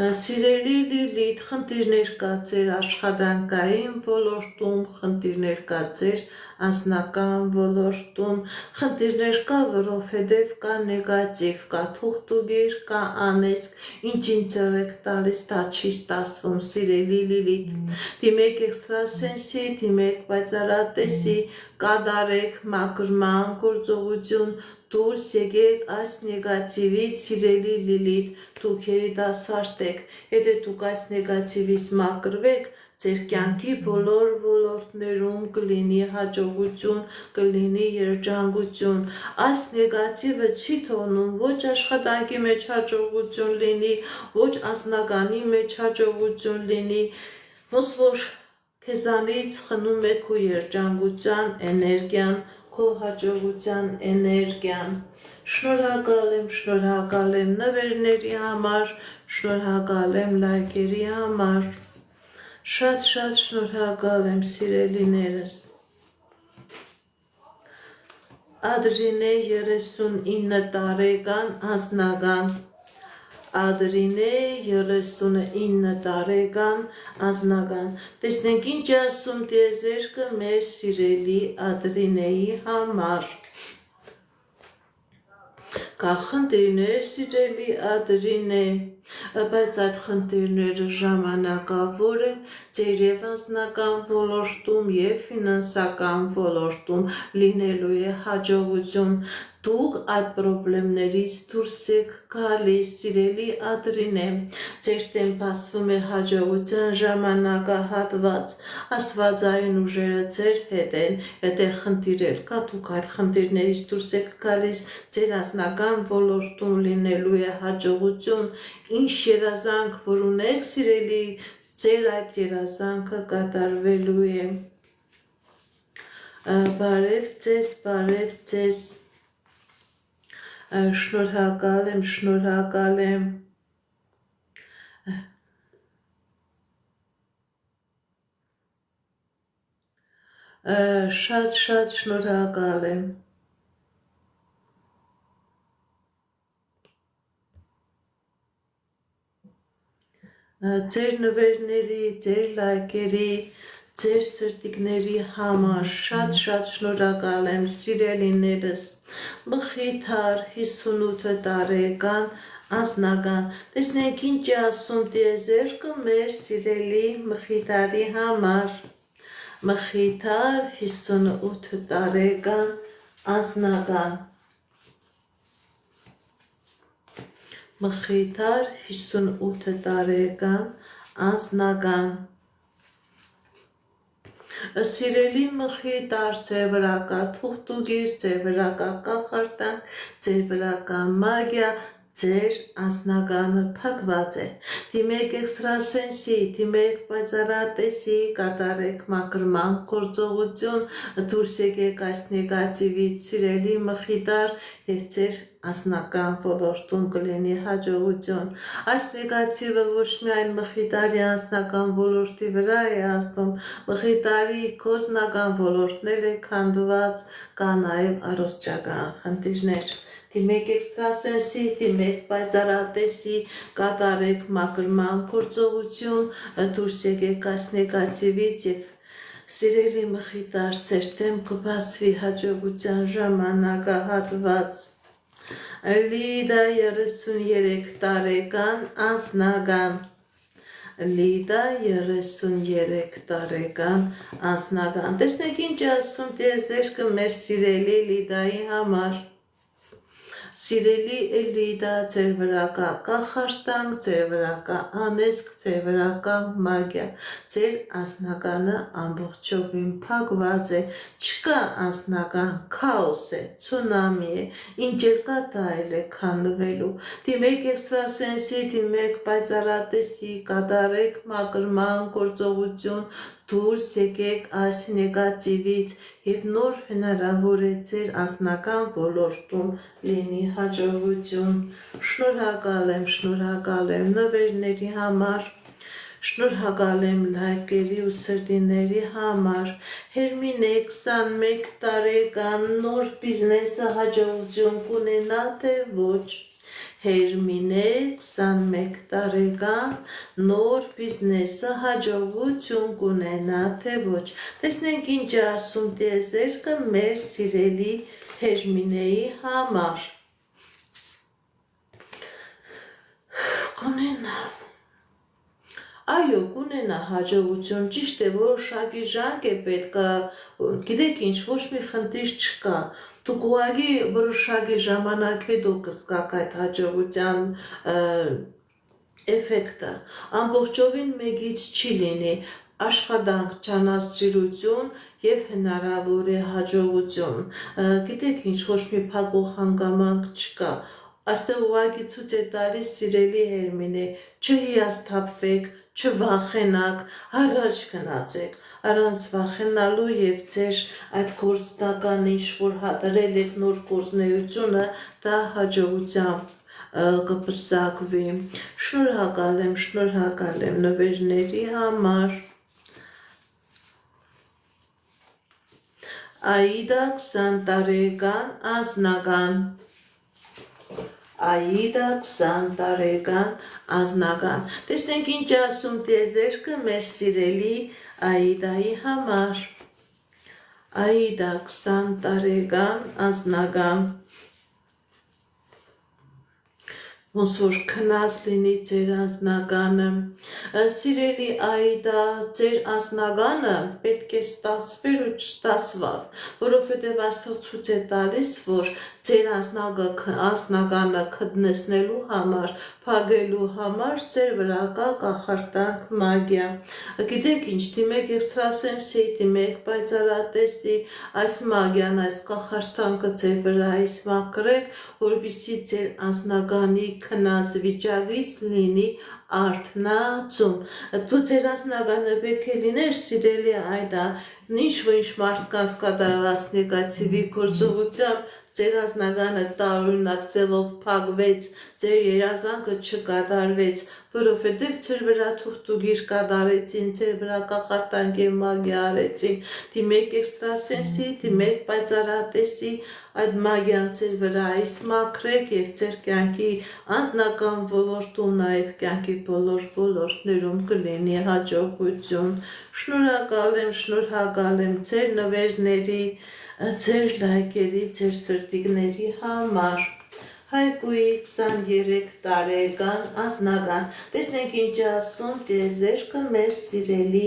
Սիրելի Լիլիթ, խնդիրներ կա ձեր աշխատանքային ոլորտում, խնդիրներ կա ձեր անձնական ոլորտում, խնդիրներ կա, որովհետև կա նեգատիվ, կա թուղթուղիր, կա անեծք, ինչ ձեռ եք տալիս, դա չի ստացվում, սիրելի Լիլիթ։ Դիմեք էքստրասենսի, դիմեք պայծառատեսի, կատարեք մաքրման գործողություն, դուրս եկեք այս նեգատիվից, սիրելի Լիլիթ, դուք երիտասարդ եք, եթե դուք այս նեգատիվից մաքրվեք, ձեր կյանքի բոլոր ոլորտներում կլինի հաջողություն, կլինի երջանկություն։ Այս նեգատիվը չի թողնում ոչ աշխատանքի մեջ հաջողություն լինի, ոչ անձնականի մեջ հաջողություն լինի, ոնց որ քեզանից խնում է քո երջանկության էներգիան, քո հաջողության էներգիան։ Շնորհակալ եմ նվերների համար, շնորհակալ եմ լայքերի համար։ Շատ շնորհակալ եմ սիրելիներս։ Ադրինե 39 տարեկան անձնական Ադրինե 39 տարեկան անձնական։ Տեսնենք ինչ է ասում տիեզերքը մեր սիրելի Ադրինեի համար։ Կա խնդիրներ սիրելի Ադրինե, բայց այդ խնդիրները ժամանակավոր են, ձեր եւ անձնական ոլորտում եւ ֆինանսական ոլորտում լինելու է հաջողություն։ Դուք այդ խնդիրներից դուրս եք գալիս, սիրելի Ադրինե, ձեր դեմ բացվում է հաջողության ժամանակահատված, աստվածային ուժերը ձեր հետ են, եթե խնդիրներ կա, դուք այդ խնդիրներից դուրս եք գալիս, ձեր անձնական ոլորտում լինելու է հաջողություն, ինչ երազանք որ ունեք, սիրելի, ձեր այդ երազանքը կատարվելու է։ Բարև ձեզ, շնորհակալ եմ, շատ շնորհակալ եմ, ձեր նվերների, ձեր լայքերի, ձեր սրտիկների համար շատ շնորհակալ եմ, սիրելիներս, Մխիթար 58 տարեկան անձնական, տեսնենք ինչ է ասում տիեզերքը մեր սիրելի Մխիթարի համար, Մխիթար 58 տարեկան անձնական, Մխիթար 58 տարեկան անձնական, Սիրելի Մխիթար, ձեր վրա կա թուղթուգիր, ձեր վրա կա կախարդանք, ձեր վրա կա մագիա, ձեր անձնականը փակված է, դիմեք էքստրասենսի, դիմեք պայծառատեսի, կատարեք մաքրման գործողություն, դուրս եկեք այս նեգատիվից, սիրելի Մխիթար, եւ ձեր անձնական ոլորտում կլինի հաջողություն, այս նեգատիվը ոչ միայն Մխիթարի անձնական ոլորտի վրա է ազդում, Մխիթարի գործնական ոլորտներ է քանդված, կա նաեւ առողջական խնդիրներ, դիմեք էքստրասենսի, դիմեք պայծառատեսի, կատարեք մաքրման գործողություն, դուրս եկեք այս նեգատիվից եւ սիրելի Մխիթար, ձեր դեմ կբացվի հաջողության ժամանակահատված, Լիդա 33 տարեկան անձնական, Լիդա 33 տարեկան անձնական, տեսնեք ինչ ասում տիեզերքը մեր սիրելի Լիդայի համար, Սիրելի Լիդա, ձեր վրա կա կախարդանք, ձեր վրա կա անեծք, ձեր վրա կա մագիա, ձեր անձնականը ամբողջովին փակված է, չկա անձնական, քաոս է, ցունամի է, ինչ էլ կա դա էլ է քանդվելու, դիմեք էքստրասենսի, դիմեք պայծառատեսի, կատարեք մաքրման գործողություն, դուրս եկեք այս նեգատիվից եւ նոր հնարավոր է ձեր անձնական ոլորտում լինի հաջողություն, շնորհակալ եմ նվերների համար, շնորհակալ եմ լայքերի ու սրտիների համար, Հերմինե 21 տարեկան նոր բիզնեսը հաջողություն կունենա թե ոչ, Հերմինե 21 տարեկան նոր բիզնեսը հաջողություն կունենա թե ոչ, տեսնենք ինչ է ասում տիեզերքը մեր սիրելի Հերմինեի համար, կունենա, այո, կունենա հաջողություն, ճիշտ է, որոշակի ժամանակ է պետք, գիտեք ինչ, ոչ մի խնդիր չկա, դուք ուղղակի որոշակի ժամանակ հետո կզգաք այդ հաջողության էֆեկտը, ամբողջովին մեկից չի լինի, աշխատանք, ճանասիրություն եւ հնարավոր է հաջողություն, գիտեք ինչ, ոչ մի փակող հանգամանք չկա, այստեղ ուղղակի ցույց է տալիս սիրելի Հերմինե, չհիասթափվեք, չվախենաք, առաջ գնացեք, առանց վախենալու եւ ձեր այդ գործնական ինչ-որ հադրել եք նոր գործունեությունը, դա հաջողությամբ կպսակվի, շնորհակալ եմ նվերների համար, Աիդա 20 տարեկան անձնական, Աիդա 20 տարեկան անձնական, տեսնենք ինչ ասում տիեզերքը մեր սիրելի Աիդայի համար, Աիդա 20 տարեկան անձնական, ոնց որ քնած լինի ձեր անձնականը, սիրելի Աիդա, ձեր անձնականը պետք է ստացվեր ու չստացվավ, որովհետև Աստված ցույց է տալիս, որ ձեր անձնականը քննեցնելու համար, փակելու համար ձեր վրա կա կախարդանք մագիա։ Գիտեք ինչ, դիմեք էքստրասենսի, դիմեք պայծառատեսի, այս մագիան, այս կախարդանքը ձեր վրայից մաքրեք, որպեսզի ձեր անձնականի քնած վիճակից լինի արթնացում։ Դու ձեր անձնականը պետք է լիներ սիրելի այդա, ինչ-որ մարդկանց կատարած նեգատիվի գործողությամբ ձեր անձնականը տարօրինակ ձևով փակվեց, ձեր երազանքը չկատարվեց, որովհետև ձեր վրա թուղթուգիր կատարեցին, ձեր վրա կախարդանքի մագիա արեցին, դիմեք էքստրասենսի, դիմեք պայծառատեսի, այդ մագիան ձեր վրայից մաքրեք եւ ձեր կյանքի անձնական ոլորտում, նաեւ կյանքի բոլոր ոլորտներում կլինի հաջողություն։ Շնորհակալ եմ ձեր նվերների, ձեր լայքերի, ձեր սրտիկների համար։ Հայկուի 23 տարեկան անձնական, տեսնենք ինչ ասում տիեզերքը մեր սիրելի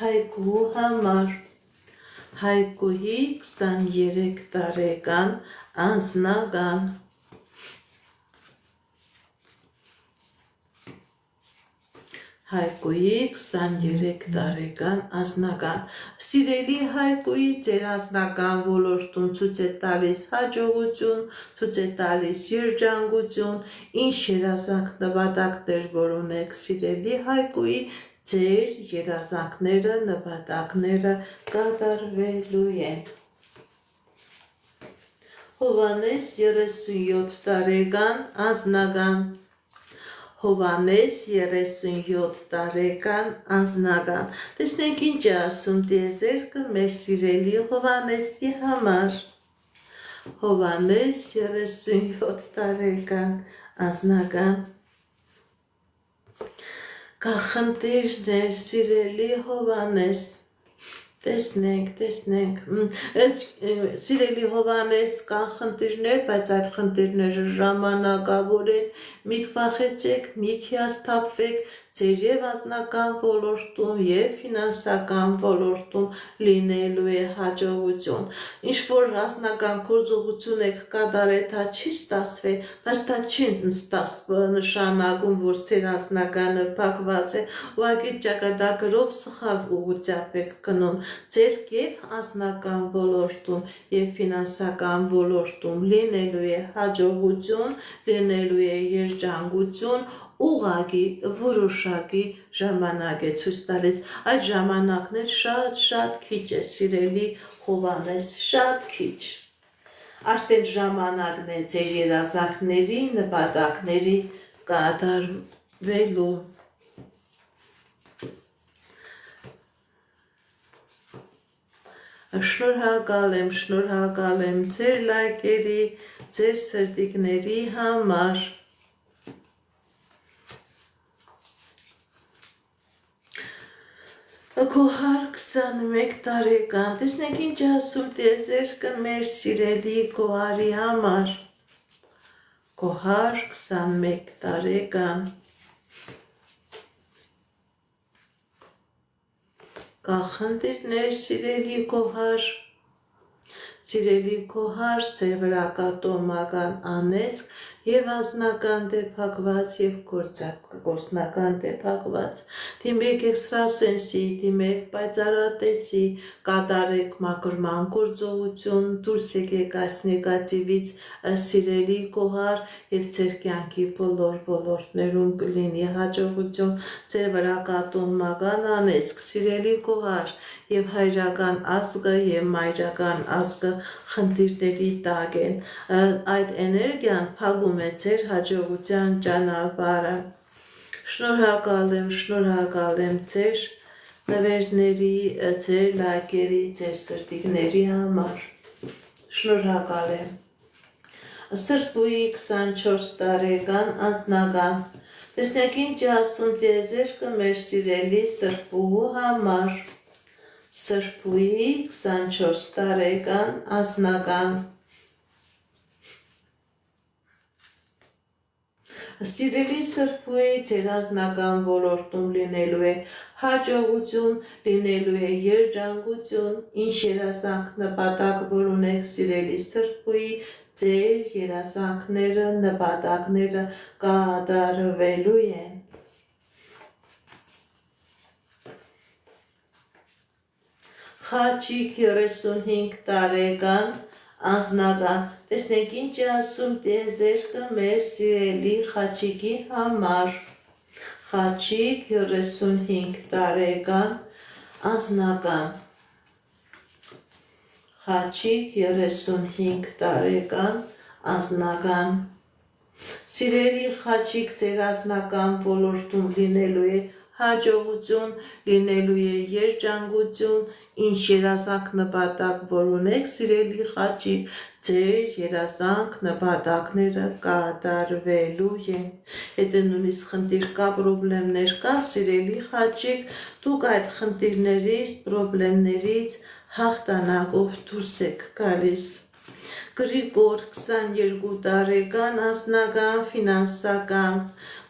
Հայկու համար։ Հայկուի 23 տարեկան անձնական, Հայկուի 23 տարեկան անձնական, սիրելի Հայկուի ձեր անձնական ոլորտում ցույց է տալիս հաջողություն, ցույց է տալիս երջանկություն, ինչ երազանք նպատակներ որ ունեք սիրելի Հայկուի, ձեր երազանքները, նպատակները կատարվելու են։ Հովհաննես 37 տարեկան անձնական, Հովհաննես 37 տարեկան անձնական, տեսնենք ինչ է ասում տիեզերքը մեր սիրելի Հովհաննեսի համար։ Հովհաննես 37 տարեկան անձնական, կախնդիրներ սիրելի Հովհաննես, տեսնենք, սիրելի Հովհաննես կան խնդիրներ, բայց այդ խնդիրները ժամանակավոր են, մի վախեցեք, մի հիասթափվեք, ձեր եւ անձնական ոլորտում եւ ֆինանսական ոլորտում լինելու է հաջողություն։ Ինչ որ անձնական գործողություն եք կատարել, դա չի ստացվել, բայց դա չի նշանակում, որ ձեր անձնականը փակված է, ուղղակի ճակատագրով սխալ ուղղությամբ եք գնում։ Ձեր եւ անձնական ոլորտում եւ ֆինանսական ոլորտում լինելու է հաջողություն, լինելու է երջանկություն, ուղղակի որոշակի ժամանակ է ցույց տալիս, այդ ժամանակն էլ շատ քիչ է սիրելի Հովհաննես, շատ քիչ, արդեն ժամանակն է ձեր երազանքների, նպատակների կատարվելու։ Շնորհակալ եմ ձեր լայքերի, ձեր սրտիկների համար։ Կոհար 21 տարեկան, տեսնենք ինչ ասում տիեզերքը մեր սիրելի Կոհարի համար։ Կոհար 21 տարեկան, կախնդիրներ սիրելի Կոհար, ձեր վրա կա տոհմական անեծք եւ անձնական դեպակված եւ գործնական դեպակված, դիմեք էքստրասենսի, դիմեք պայծառատեսի, կատարեք մաքրման գործողություն, դուրս եկեք այս նեգատիվից սիրելի Կոհար եւ ձեր կյանքի բոլոր ոլորտներում կլինի հաջողություն, ձեր վրա կա տոհմական անեծք սիրելի Կոհար եւ հայրական ազգը եւ մայրական ազգը խնդիրների տակ են, այդ էներգիան փակում է ձեր հաջողության ճանապարհը։ Շնորհակալ եմ ձեր նվերների, ձեր լայքերի, ձեր սրտիկների համար։ Շնորհակալ եմ։ Սրբուի 24 տարեկան անձնական, տեսնեք ինչ ասում տիեզերքը մեր սիրելի Սրբուհու համար։ Սրբուի 24 տարեկան անձնական, սիրելի Սրբուի ձեր անձնական ոլորտում լինելու է հաջողություն, լինելու է երջանկություն, ինչ երազանք նպատակ որ ունեք սիրելի Սրբուի, ձեր երազանքները, նպատակները կատարվելու են։ Խաչիկ 35 տարեկան անձնական, տեսնեք ինչ ասում տիեզերքը մեր սիրելի Խաչիկի համար։ Խաչիկ 35 տարեկան անձնական, Խաչիկ 35 տարեկան անձնական, սիրելի Խաչիկ, ձեր անձնական ոլորտում լինելու է հաջողություն, լինելու է երջանկություն, ինչ երազանք նպատակ որ ունեք, սիրելի Խաչիկ, ձեր երազանք նպատակները կատարվելու են։ Եթե նույնիսկ խնդիր կա, պրոբլեմներ կա, սիրելի Խաչիկ, դուք այդ խնդիրներից, պրոբլեմներից հաղթանակով դուրս եք գալիս։ Գրիգոր 22 տարեկան անձնական, ֆինանսական,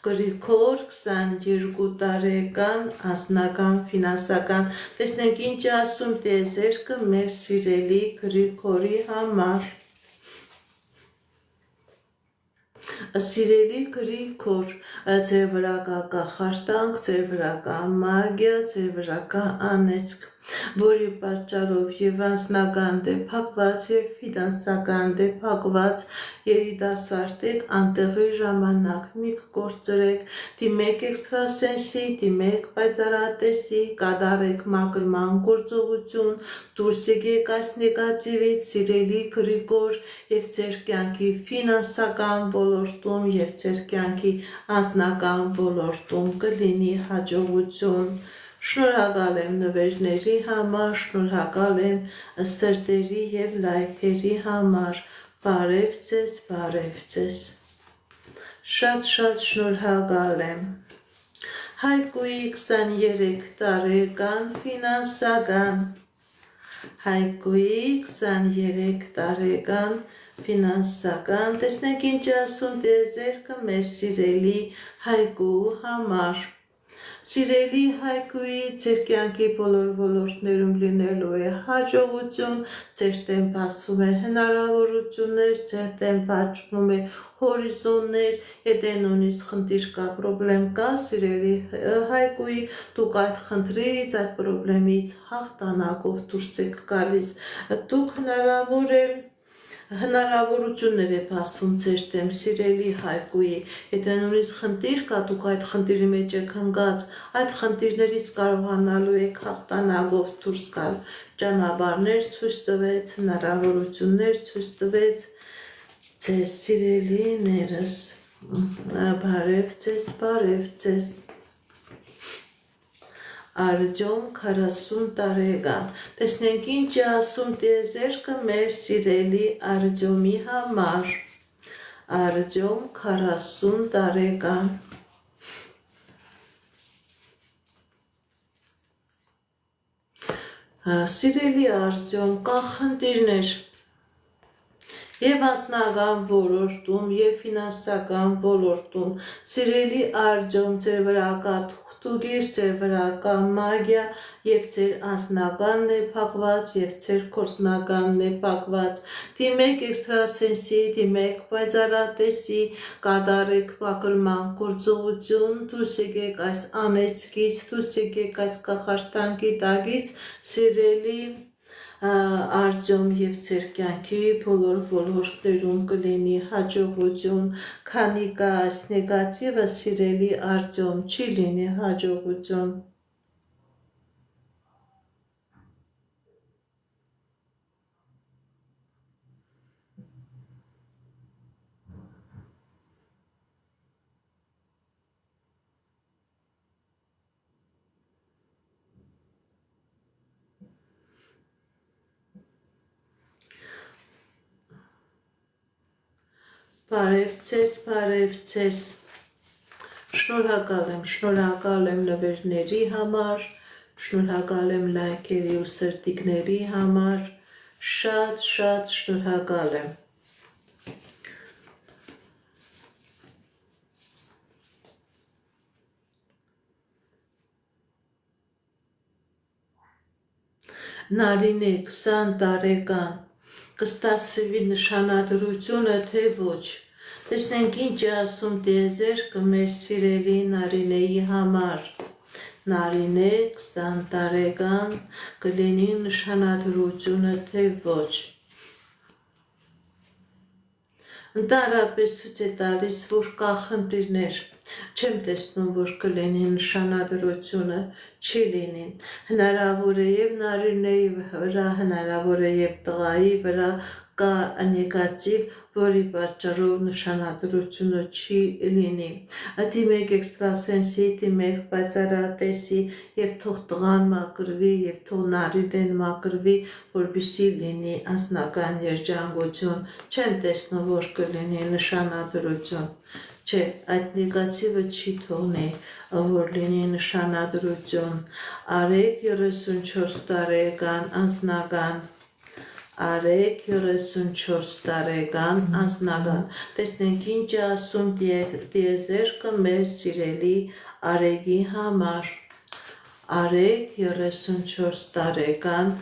Գրիգոր 22 տարեկան անձնական, ֆինանսական, տեսնենք ինչ ասում տիեզերքը մեր սիրելի Գրիգորի համար։ Սիրելի Գրիգոր, ձեր վրա կա կախարդանք, ձեր վրա կա մագիա, ձեր վրա կա անեծք, որի պատճառով եւ անձնական դե փակված եւ ֆինանսական դե փակված երիտասարդ եք, անտեղի ժամանակ մի կորցրեք, դիմեք էքստրասենսի, դիմեք պայծառատեսի, կատարեք մաքրման գործողություն, դուրս եկեք այս նեգատիվից, սիրելի Գրիգոր, եւ ձեր կյանքի ֆինանսական ոլորտում եւ ձեր կյանքի անձնական ոլորտում կլինի հաջողություն։ Շնորհակալ եմ նվերների համար, շնորհակալ եմ սրտերի եւ լայքերի համար։ Բարև ձեզ, բարև ձեզ։ Շատ շնորհակալ եմ։ Հայկուի 23 տարեկան ֆինանսական, Հայկուի 23 տարեկան ֆինանսական, տեսնեք ինչ ասում տիեզերքը մեր սիրելի Հայկու համար։ Սիրելի Հայկուի, ձեր կյանքի բոլոր ոլորտներում լինելու է հաջողություն, ձեր դեմ բացվում է հնարավորություններ, ձեր դեմ բացվում է հորիզոններ, եթե նույնիսկ խնդիր կա, պրոբլեմ կա, սիրելի Հայկուի, դուք այդ խնդրից, այդ պրոբլեմից հաղթանակով դուրս եք գալիս, դուք հնարավորություններ է բացվում ձեր դեմ, սիրելի Հայկուի, եթե նույնիսկ խնդիր կա, դուք այդ խնդիրի մեջ եք հնգած, այդ խնդիրներից կարողանալու եք հաղթանակով դուրս գալ, ճանապարհներ ցույց տվեց, հնարավորություններ ցույց տվեց ձեզ սիրելիներս, բարև ձեզ, բարև ձեզ։ Արտյոմ 40 տարեկան, տեսնենք ինչ է ասում տիեզերքը մեր սիրելի Արտյոմի համար։ Արտյոմ 40 տարեկան, սիրելի Արտյոմ, կա խնդիրներ եւ անձնական ոլորտում եւ ֆինանսական ոլորտում, սիրելի Արտյոմ, ձեր վրա կա թուղթուգիր, ձեր վրա կա մագիա եւ ձեր անձնականն է փակված եւ ձեր գործնականն է փակված, դիմեք էքստրասենսի, դիմեք պայծառատեսի, կատարեք մաքրման գործողություն, դուրս եկեք այս անեծքից, դուրս եկեք այս կախարդանքի տակից, սիրելի Արտյոմ, եւ ձեր կյանքի բոլոր ոլորտներում կլինի հաջողություն, քանի կա այս նեգատիվը, սիրելի Արտյոմ, չի լինի հաջողություն։ Բարև ձեզ, շնորհակալ եմ նվերների համար, շնորհակալ եմ լայքերի ու սրտիկների համար, շատ շնորհակալ եմ։ Նարինե 20 տարեկան, կստացվի նշանադրությունը, թե ոչ։ Տեսնենք ինչ է ասում տիեզերքը մեր սիրելի Նարինեի համար։ Նարինե 20 տարեկան կլինի նշանադրությունը, թե ոչ։ Ընդհանրապես ցույց է տալիս, որ կա խնդիրներ, չեմ տեսնում, որ կլինի նշանադրությունը, չի լինի, հնարավոր է և Նարինեի վրա, հնարավոր է և տղայի վրա կա նեգատիվ, որի պատճառով նշանադրությունը չի լինի, դիմեք էքստրասենսի, դիմեք պայծառատեսի և թող տղան մաքրվի և թող Նարինեն մաքրվի, որպեսզի լինի անձնական երջանկություն, չեմ տեսնում, որ կլինի նշանադրություն, չէ, այդ նեգատիվը չի թողնի, որ լինի նշանադրություն, Արեգ 34 տարեկան անձնական, Արեգ 34 տարեկան անձնական, տեսնենք ինչ է ասում տիեզերքը մեր սիրելի Արեգի համար, Արեգ 34 տարեկան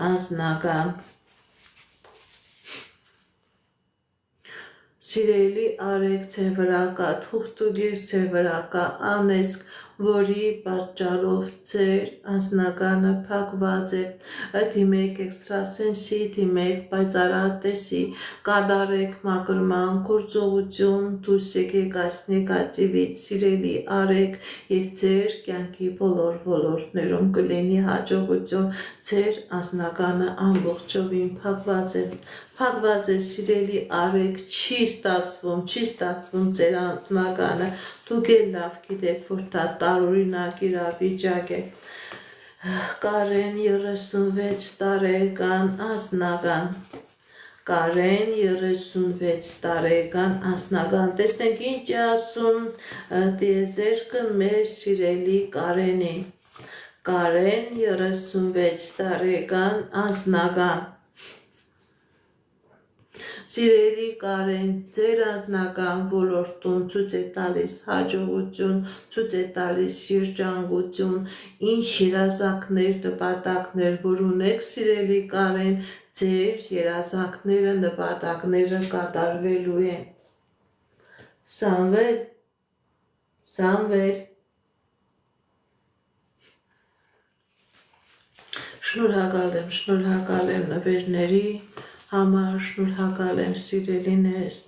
անձնական, Սիրելի Արեգ ձեր վրա կա թուղթուգիր, ձեր վրա կա անեզք, որի պատճառով ձեր անձնականը փակված է, դիմեք էքստրասենսի, դիմեք պայծառատեսի, կատարեք մաքրման գործողություն, դուրս եկեք այս նեգատիվից, սիրելի Արեգ, և ձեր կյանքի բոլոր ոլորտներում կլինի հաջողություն, ձեր անձնականը ամբողջովին փակված է, սիրելի Արեգ, չի ստացվում ձեր անձնականը, դուք էլ լավ գիտեք, որ դա տարօրինակ իրավիճակ է, Կարեն 36 տարեկան անձնական, Կարեն 36 տարեկան անձնական, տեսնենք ինչ է ասում տիեզերքը մեր սիրելի Կարենի, Կարեն 36 տարեկան անձնական, Սիրելի Կարեն, ձեր անձնական ոլորտում ցույց է տալիս հաջողություն, ցույց է տալիս երջանկություն, ինչ երազանքներ, նպատակներ, որ ունեք, սիրելի Կարեն, ձեր երազանքները, նպատակները կատարվելու են։ Սամվել, շնորհակալ եմ նվերների համար, շնորհակալ եմ սիրելիներս,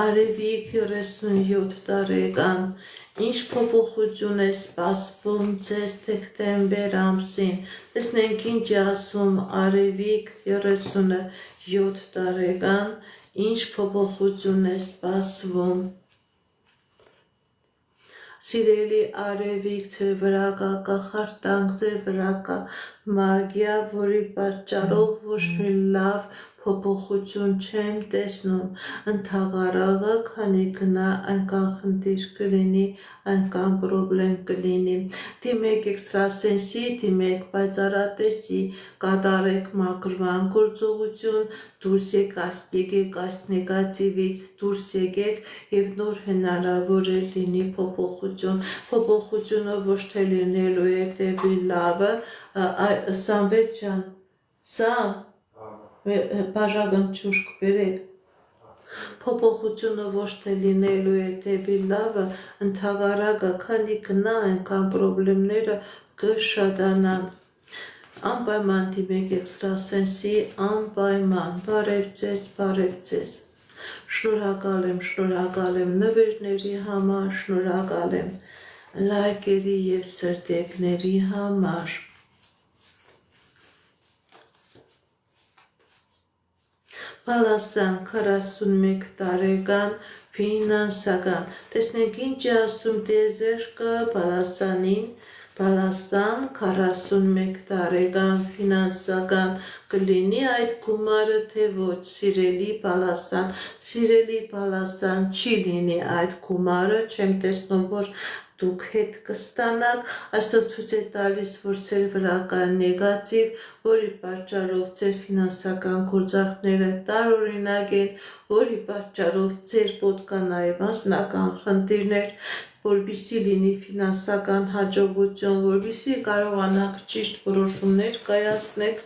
Արևիկ 37 տարեկան, ինչ փոփոխություն է սպասվում ձեզ դեկտեմբեր ամսին, տեսնենք ինչ է ասում Արևիկ 37 տարեկան, ինչ փոփոխություն է սպասվում, Սիրելի Արևիկ, ձեր վրա կա կախարդանք, ձեր վրա կա մագիա, որի պատճառով ոչ մի լավ փոփոխություն չեմ տեսնում, ընդհակառակը, քանի գնա այնքան խնդիր կլինի, այնքան պրոբլեմ կլինի, դիմեք էքստրասենսի, դիմեք պայծառատեսի, կատարեք մաքրման գործողություն, դուրս եկեք այս նեգատիվից, դուրս եկեք և նոր հնարավոր է լինի փոփոխությունը ոչ թե լինելու է դեպի լավը, Սամվել ջան, բաժակն ճուշկ բերեք, փոփոխությունը ոչ թե լինելու է դեպի լավը, ընդհակառակը, քանի գնա այնքան պրոբլեմները կշատանան, անպայման դիմեք էքստրասենսի, անպայման, բարև ձեզ, շնորհակալ եմ նվերների համար, շնորհակալ եմ լայքերի և սրտիկների համար, Պալասան 41 տարեկան ֆինանսական, տեսնենք ինչ է ասում տիեզերքը Պալասանին, Պալասան 41 տարեկան ֆինանսական, կլինի այդ գումարը, թե ոչ, սիրելի Պալասան, չի լինի այդ գումարը, չեմ տեսնում, որ դուք հետ կստանաք, այստեղ ցույց է տալիս, որ ձեր վրա կա նեգատիվ, որի պատճառով ձեր ֆինանսական գործարքները տարօրինակ են, որի պատճառով ձեր մոտ կա նաև անձնական խնդիրներ, որպեսզի լինի ֆինանսական հաջողություն, որպեսզի կարողանաք ճիշտ որոշումներ կայացնել,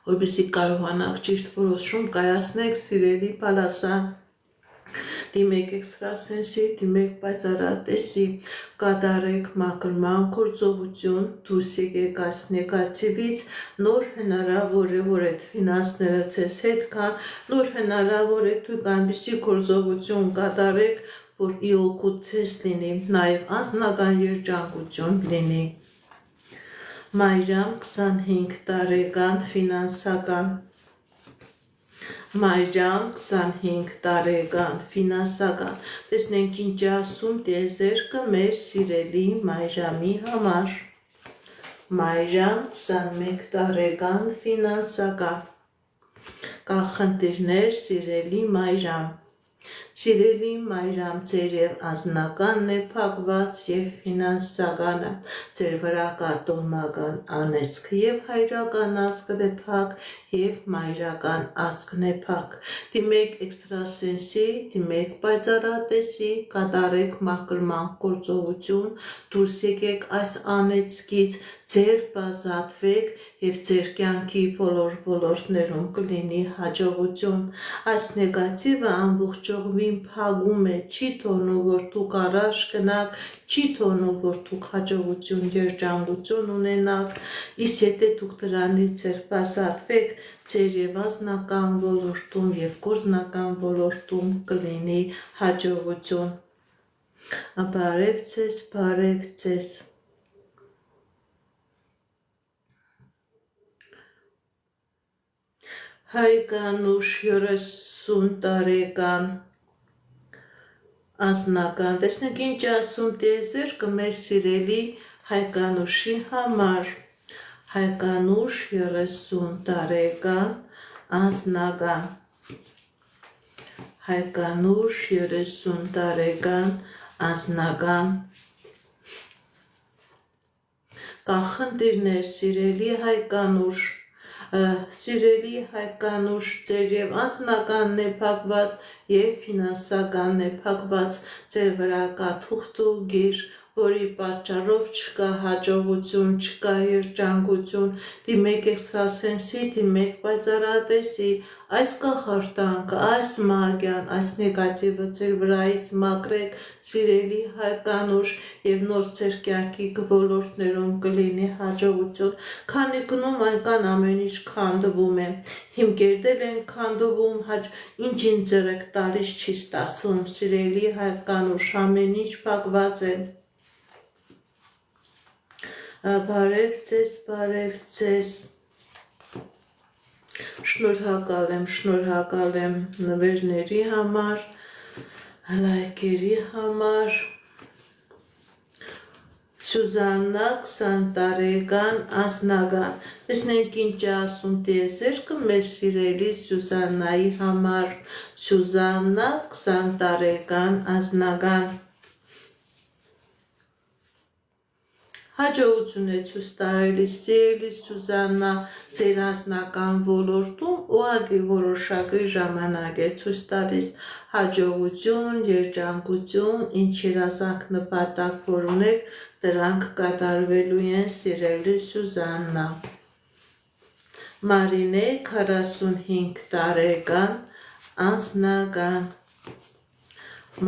որպեսզի կարողանաք ճիշտ որոշում կայացնեք սիրելի բալասան։ Դիմեք էքստրասենսի, դիմեք պայծառատեսի, կատարեք մաքրման գործողություն, դուրս եկեք այս նեգատիվից, նոր հնարավոր է, որ այդ ֆինանսները ձեզ հետ կան, նոր հնարավոր է դուք այնպիսի գործողություն կատարեք, որ ի օգուտ ձեզ լինի, նաև անձնական երջանկություն լինի։ Մայրամ 25 տարեկան ֆինանսական Մայրամ 25 տարեկան ֆինանսական տեսնենք ինչ ասում տիեզերքը մեր սիրելի Մայրամի համար։ Մայրամ 21 տարեկան ֆինանսական Կախնդիրներ սիրելի Մայրամ Սիրելի Մայրամ, ձեր և անձնականն է փակված և ֆինանսականը, ձեր վրա կա տոհմական անեծք և հայրական ազգն է փակ և մայրական ազգն է փակ։ Դիմեք էքստրասենսի, դիմեք պայծառատեսի, կատարեք մաքրման գործողություն, դուրս եկեք այս անեծքից, ձեր ազատվեք և ձեր կյանքի բոլոր ոլորտներում կլինի հաջողություն։ Այս նեգատիվը ամբողջովին փակում է, չի թողնում, որ դուք առաջ գնաք, չի թողնում, որ դուք հաջողություն, երջանկություն ունենաք, իսկ եթե դուք դրանից ազատվեք, ձեր և անձնական ոլորտում և գործնական ոլորտում կլինի հաջողություն։ Բարև ձեզ, բարև ձեզ։ Հայկանուշ 30 տարեկան անձնական տեսնենք ինչ ասում տիեզերքը մեր սիրելի Հայկանուշի համար։ Հայկանուշ 30 տարեկան անձնական Հայկանուշ 30 տարեկան անձնական Կախնդիրներ սիրելի Հայկանուշ Սիրելի Հայկանուշ, ձեր և անձնականն է փակված և ֆինանսականն է փակված, ձեր վրա կա թուղթ ու գիր, որի պատճառով չկա հաջողություն, չկա երջանկություն, դիմեք էքստրասենսի, դիմեք պայծառատեսի, այս կախարդանքը, այս մագյան, այս նեգատիվը ձեր վրայից մաքրեք, սիրելի Հայկանուշ, և նոր ձեր կյանքի ոլորտներում կլինի հաջողություն, քանի գնում այնքան ամեն ինչ քանդվում է, հիմքերներ են քանդվում, ինչ-ինչ ձեռք տալիս չի ստացվում, սիրելի Հայկանուշ, ամեն ինչ փակված է։ Բարև ձեզ, շնորհակալ եմ նվերների համար, լայքերի համար, Սյուզաննա 20 տարեկան անձնական, տեսնենք ինչ ասում տիեզերքը մեր սիրելի Սյուզաննայի համար, Սյուզաննա 20 տարեկան անձնական, հաջողություն է ցույց տալիս սիրելի Սյուզաննա, ձեր անձնական ոլորտում ուղղակի որոշակի ժամանակ է ցույց տալիս հաջողություն, երջանկություն, ինչ երազանք նպատակ որ ունեք, դրանք կատարվելու են սիրելի Սյուզաննա։ Մարինե 45 տարեկան անձնական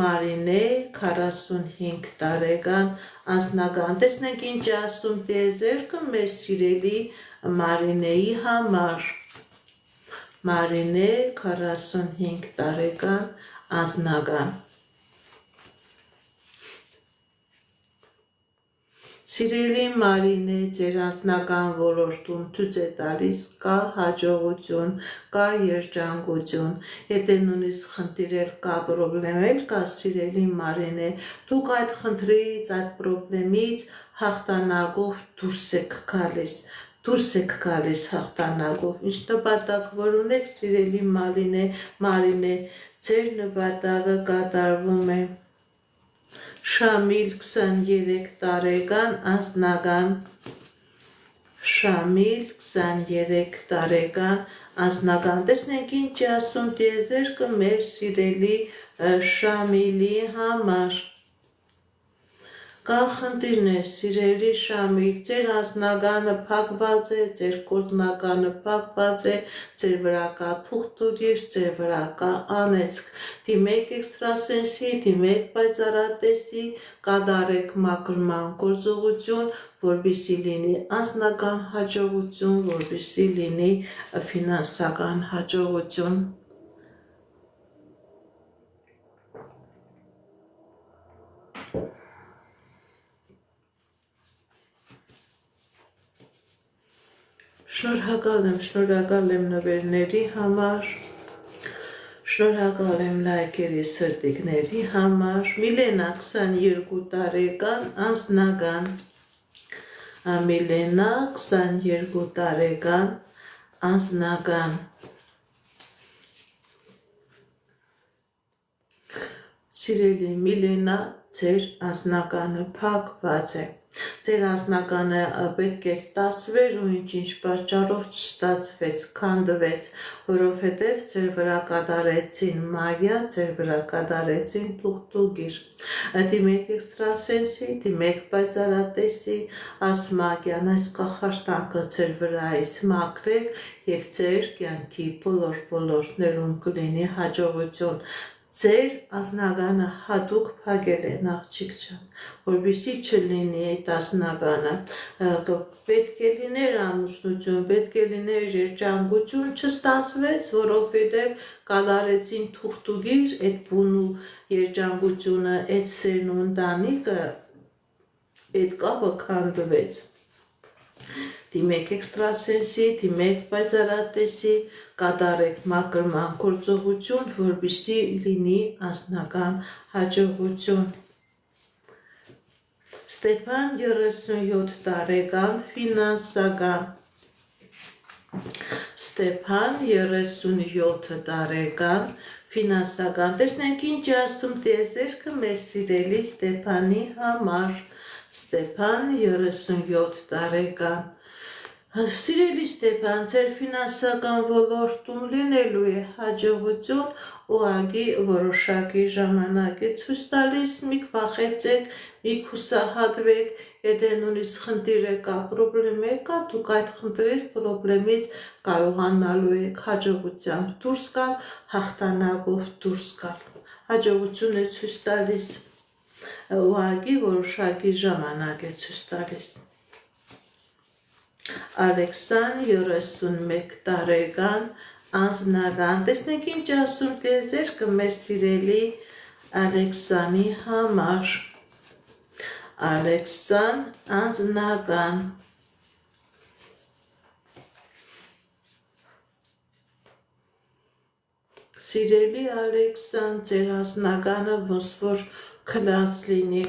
Մարինե 45 տարեկան անձնական, տեսնենք ինչ ասում տիեզերքը մեր սիրելի Մարինեի համար, Մարինե 45 տարեկան անձնական, Սիրելի Մարինե, ձեր անձնական ոլորտում ցույց է տալիս կա հաջողություն, կա երջանկություն, եթե նույնիսկ խնդիր կա, պրոբլեմ կա, սիրելի Մարինե, դուք այդ խնդրից, այդ պրոբլեմից հաղթանակով դուրս եք գալիս հաղթանակով, ինչ նպատակ որ ունեք, սիրելի Մարինե, ձեր նպատակը կատարվում է։ Շամիլ 23 տարեկան անձնական Շամիլ 23 տարեկան անձնական, տեսնենք ինչ ասում տիեզերքը մեր սիրելի Շամիլի համար, Կա խնդիրներ, սիրելի Շամիլ, ձեր անձնագանը փակված է, ձեր գործնականը փակված է, ձեր վրա կա թուղթուրիշ, ձեր վրա կա անեծք։ Դիմեք էքստրասենսի, դիմեք պայծառատեսի, կատարեք մաքրման գործողություն, որպեսզի լինի անձնական հաջողություն, որպեսզի լինի ֆինանսական հաջողություն։ Շնորհակալ եմ նվերների համար, շնորհակալ եմ լայքերի սրտիկների համար, Միլենա 22 տարեկան անձնական, Միլենա 22 տարեկան անձնական, Սիրելի Միլենա, ձեր անձնականը փակված է, ձեր անձնականը պետք է ստացվեր ու ինչ պատճառով չստացվեց, քանդվեց, որովհետև ձեր վրա կատարեցին մագիա, ձեր վրա կատարեցին թուղթուգիր։ Դիմեք էքստրասենսի, դիմեք պայծառատեսի, այս մագիան, այս կախարդանքը ձեր վրայից մաքրեք եւ ձեր կյանքի բոլոր ոլորտներում կլինի հաջողություն։ Ձեր անձնագանը հատուկ փակել են աղջիկ ջան, որպեսզի չլինի այդ անձնագանը, պետք է լիներ ամուսնություն, պետք է լիներ երջանկություն, չստացվեց, որովհետև կատարեցին թուղթուգիր, այդ բունու երջանկությունը, այդ սերն ու ընտանիքը, այդ կապը քանդվեց։ Դիմեք էքստրասենսի, դիմեք պայծառատեսի, կատարեք մաքրման գործողություն, որպեսզի լինի անձնական հաջողություն։ Ստեփան 37 տարեկան ֆինանսական, Ստեփան 37 տարեկան ֆինանսական, տեսնենք ինչ ասում տիեզերքը մեր սիրելի Ստեփանի համար, Ստեփան 37 տարեկան, Սիրելի Ստեփան, ձեր ֆինանսական ոլորտում լինելու է հաջողություն, ուղղակի որոշակի ժամանակ է ցույց տալիս, մի վախեցեք, մի հուսահատվեք, եթե նույնիսկ խնդիր կա, պրոբլեմ կա, դուք այդ խնդրից, պրոբլեմից կարողանալու եք հաջողությամբ դուրս գալ, հաղթանակով դուրս գալ։ Հաջողություն է ցույց տալիս, ուղղակի որոշակի ժամանակ է ցույց տալիս։ Ալեքսան 31 տարեկան անձնական, տեսնենք ինչ ասում տիեզերքը մեր սիրելի Ալեքսանի համար, Ալեքսան անձնական, Սիրելի Ալեքսան, ձեր անձնականը ոնց որ քնած լինի,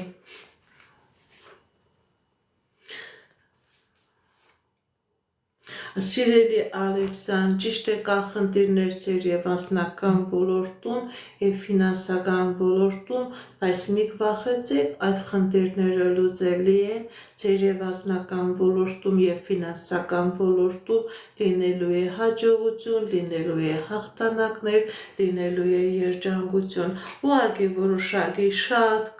Սիրելի Ալեքսան, ճիշտ է կա խնդիրներ ձեր եւ անձնական ոլորտում եւ ֆինանսական ոլորտում, բայց մի վախեցեք, այդ խնդիրները լուծելի են, ձեր եւ անձնական ոլորտում եւ ֆինանսական ոլորտում լինելու է հաջողություն, լինելու է հաղթանակներ, լինելու է երջանկություն, ուղղակի որոշակի շատ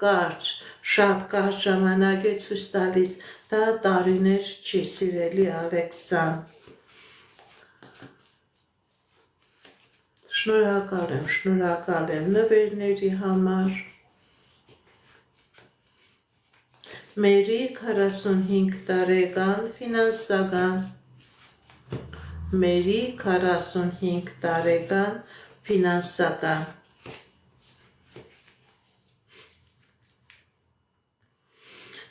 կարճ ժամանակ է ցույց տալիս, դա տարիներ չի, սիրելի Ալեքսան։ Շնորհակալ եմ նվերների համար։ Մերի 45 տարեկան ֆինանսական, Մերի 45 տարեկան ֆինանսական,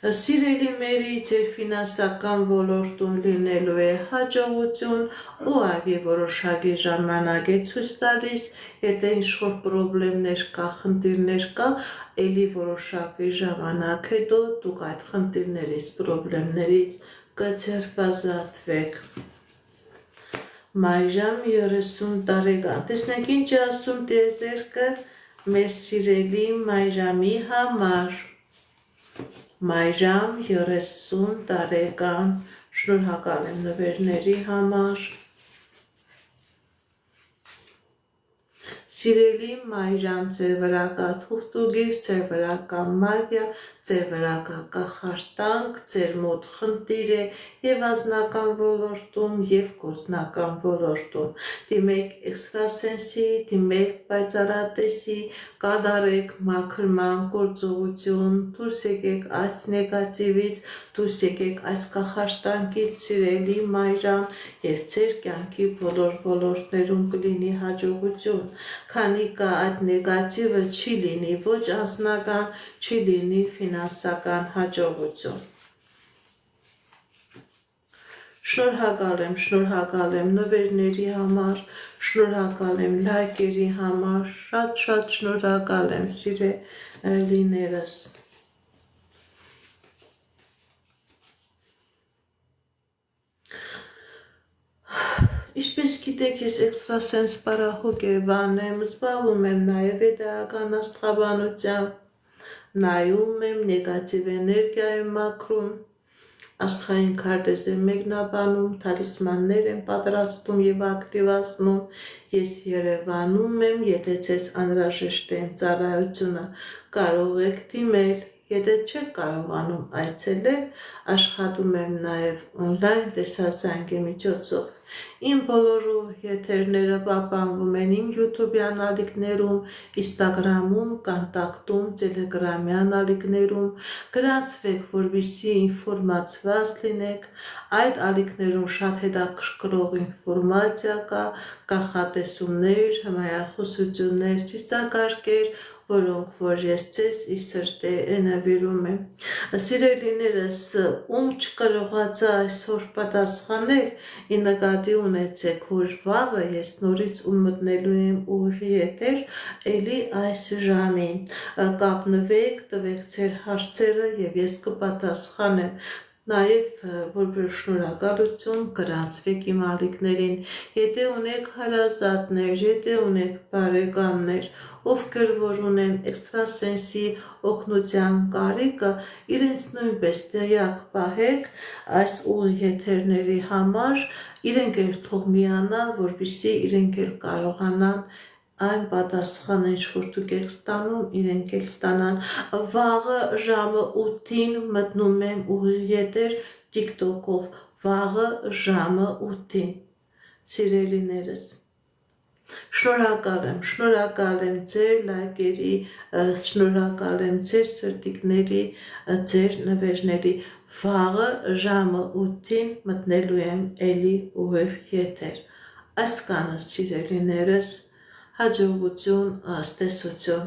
Սիրելի Մերի, ձեր ֆինանսական ոլորտում լինելու է հաջողություն, ուղղակի որոշակի ժամանակ է ցույց տալիս, եթե ինչ-որ պրոբլեմներ կա, խնդիրներ կա, էլի որոշակի ժամանակ հետո դուք այդ խնդիրներից, պրոբլեմներից կձերբազատվեք։ Մայրամ 30 տարեկան, տեսնենք ինչ ասում տիեզերքը մեր սիրելի Մայրամի համար, Մայրամ 30 տարեկան, շնորհակալ եմ նվերների համար։ Սիրելի մայրամ, ձեր վրա կա թուղթուգիր, ձեր վրա կա մագիա, ձեր վրա կա կախարդանք, ձեր մոտ խնդիր է եւ անձնական ոլորտում եւ գործնական ոլորտում։ Դիմեք էքստրասենսի, դիմեք պայծառատեսի, կատարեք մաքրման գործողություն, դուրս եկեք այս նեգատիվից, դուրս եկեք այս կախարդանքից, սիրելի մայրամ, եւ ձեր կյանքի բոլոր ոլորտներում կլինի հաջողություն, քանի կա այդ նեգատիվը չի լինի ոչ անձնական, չի լինի ֆինանսական հաջողություն։ Շնորհակալ եմ նվերների համար, շնորհակալ եմ լայքերի համար, շատ շնորհակալ եմ սիրելիներս։ Ինչպես գիտեք, ես էքստրասենս պարահոգեբան եմ, զբաղվում եմ նաև վեդայական աստղաբանությամբ, նայում եմ նեգատիվ էներգիայում մաքրում, աստղային քարտեզ եմ մեկնաբանում, թալիսմաններ եմ պատրաստում եւ ակտիվացնում, ես Երևանում եմ, եթե ձեզ անհրաժեշտ է ծառայությունը, կարող եք դիմել, եթե չեք կարողանում այցելել, աշխատում եմ նաև օնլայն տեսազանգի միջոցով։ Իմ բոլոր եթերները պահպանվում են իմ YouTube-յան ալիքներում, Instagram-ում, Կոնտակտում, Telegram-յան ալիքներում, գրանցվեք, որպեսզի ինֆորմացված լինեք, այդ ալիքներում շատ հետաքրքրող ինֆորմացիա կա, կանխատեսումներ, հմայախոսություններ, ծիծակարգեր, որոնք որ ես ձեզ ի սրտե նվիրում եմ։ Սիրելիներս, ում չկարողացա այսօր պատասխանել, ի նկատի ունեցեք, որ վաղը ես նորից մտնելու եմ ուղիղ եթեր, էլի այս ժամին, կապնվեք, տվեք ձեր հարցերը եւ ես կպատասխանեմ։ Նաև որպես շնորհակալություն գրանցվեք իմ ալիքներին, եթե ունեք հարազատներ, եթե ունեք բարեկամներ, ովքեր որ ունեն էքստրասենսի օգնության կարիքը, իրենց նույնպես տեղյակ պահեք այս եթերների համար, իրենք էլ թող միանան, որպեսզի իրենք էլ կարողանան այն պատասխանը, ինչ որ դուք եք ստանում, իրենք էլ ստանան։ Վաղը ժամը 8-ին մտնում եմ ուղիղ եթեր TikTok-ով, վաղը ժամը 8-ին, սիրելիներս։ Շնորհակալ եմ ձեր լայքերի, շնորհակալ եմ ձեր սրտիկների, ձեր նվերների, վաղը ժամը 8-ին մտնելու եմ էլի ուղիղ եթեր։ Այսքանը սիրելիներս, հաջողություն, ստեսություն։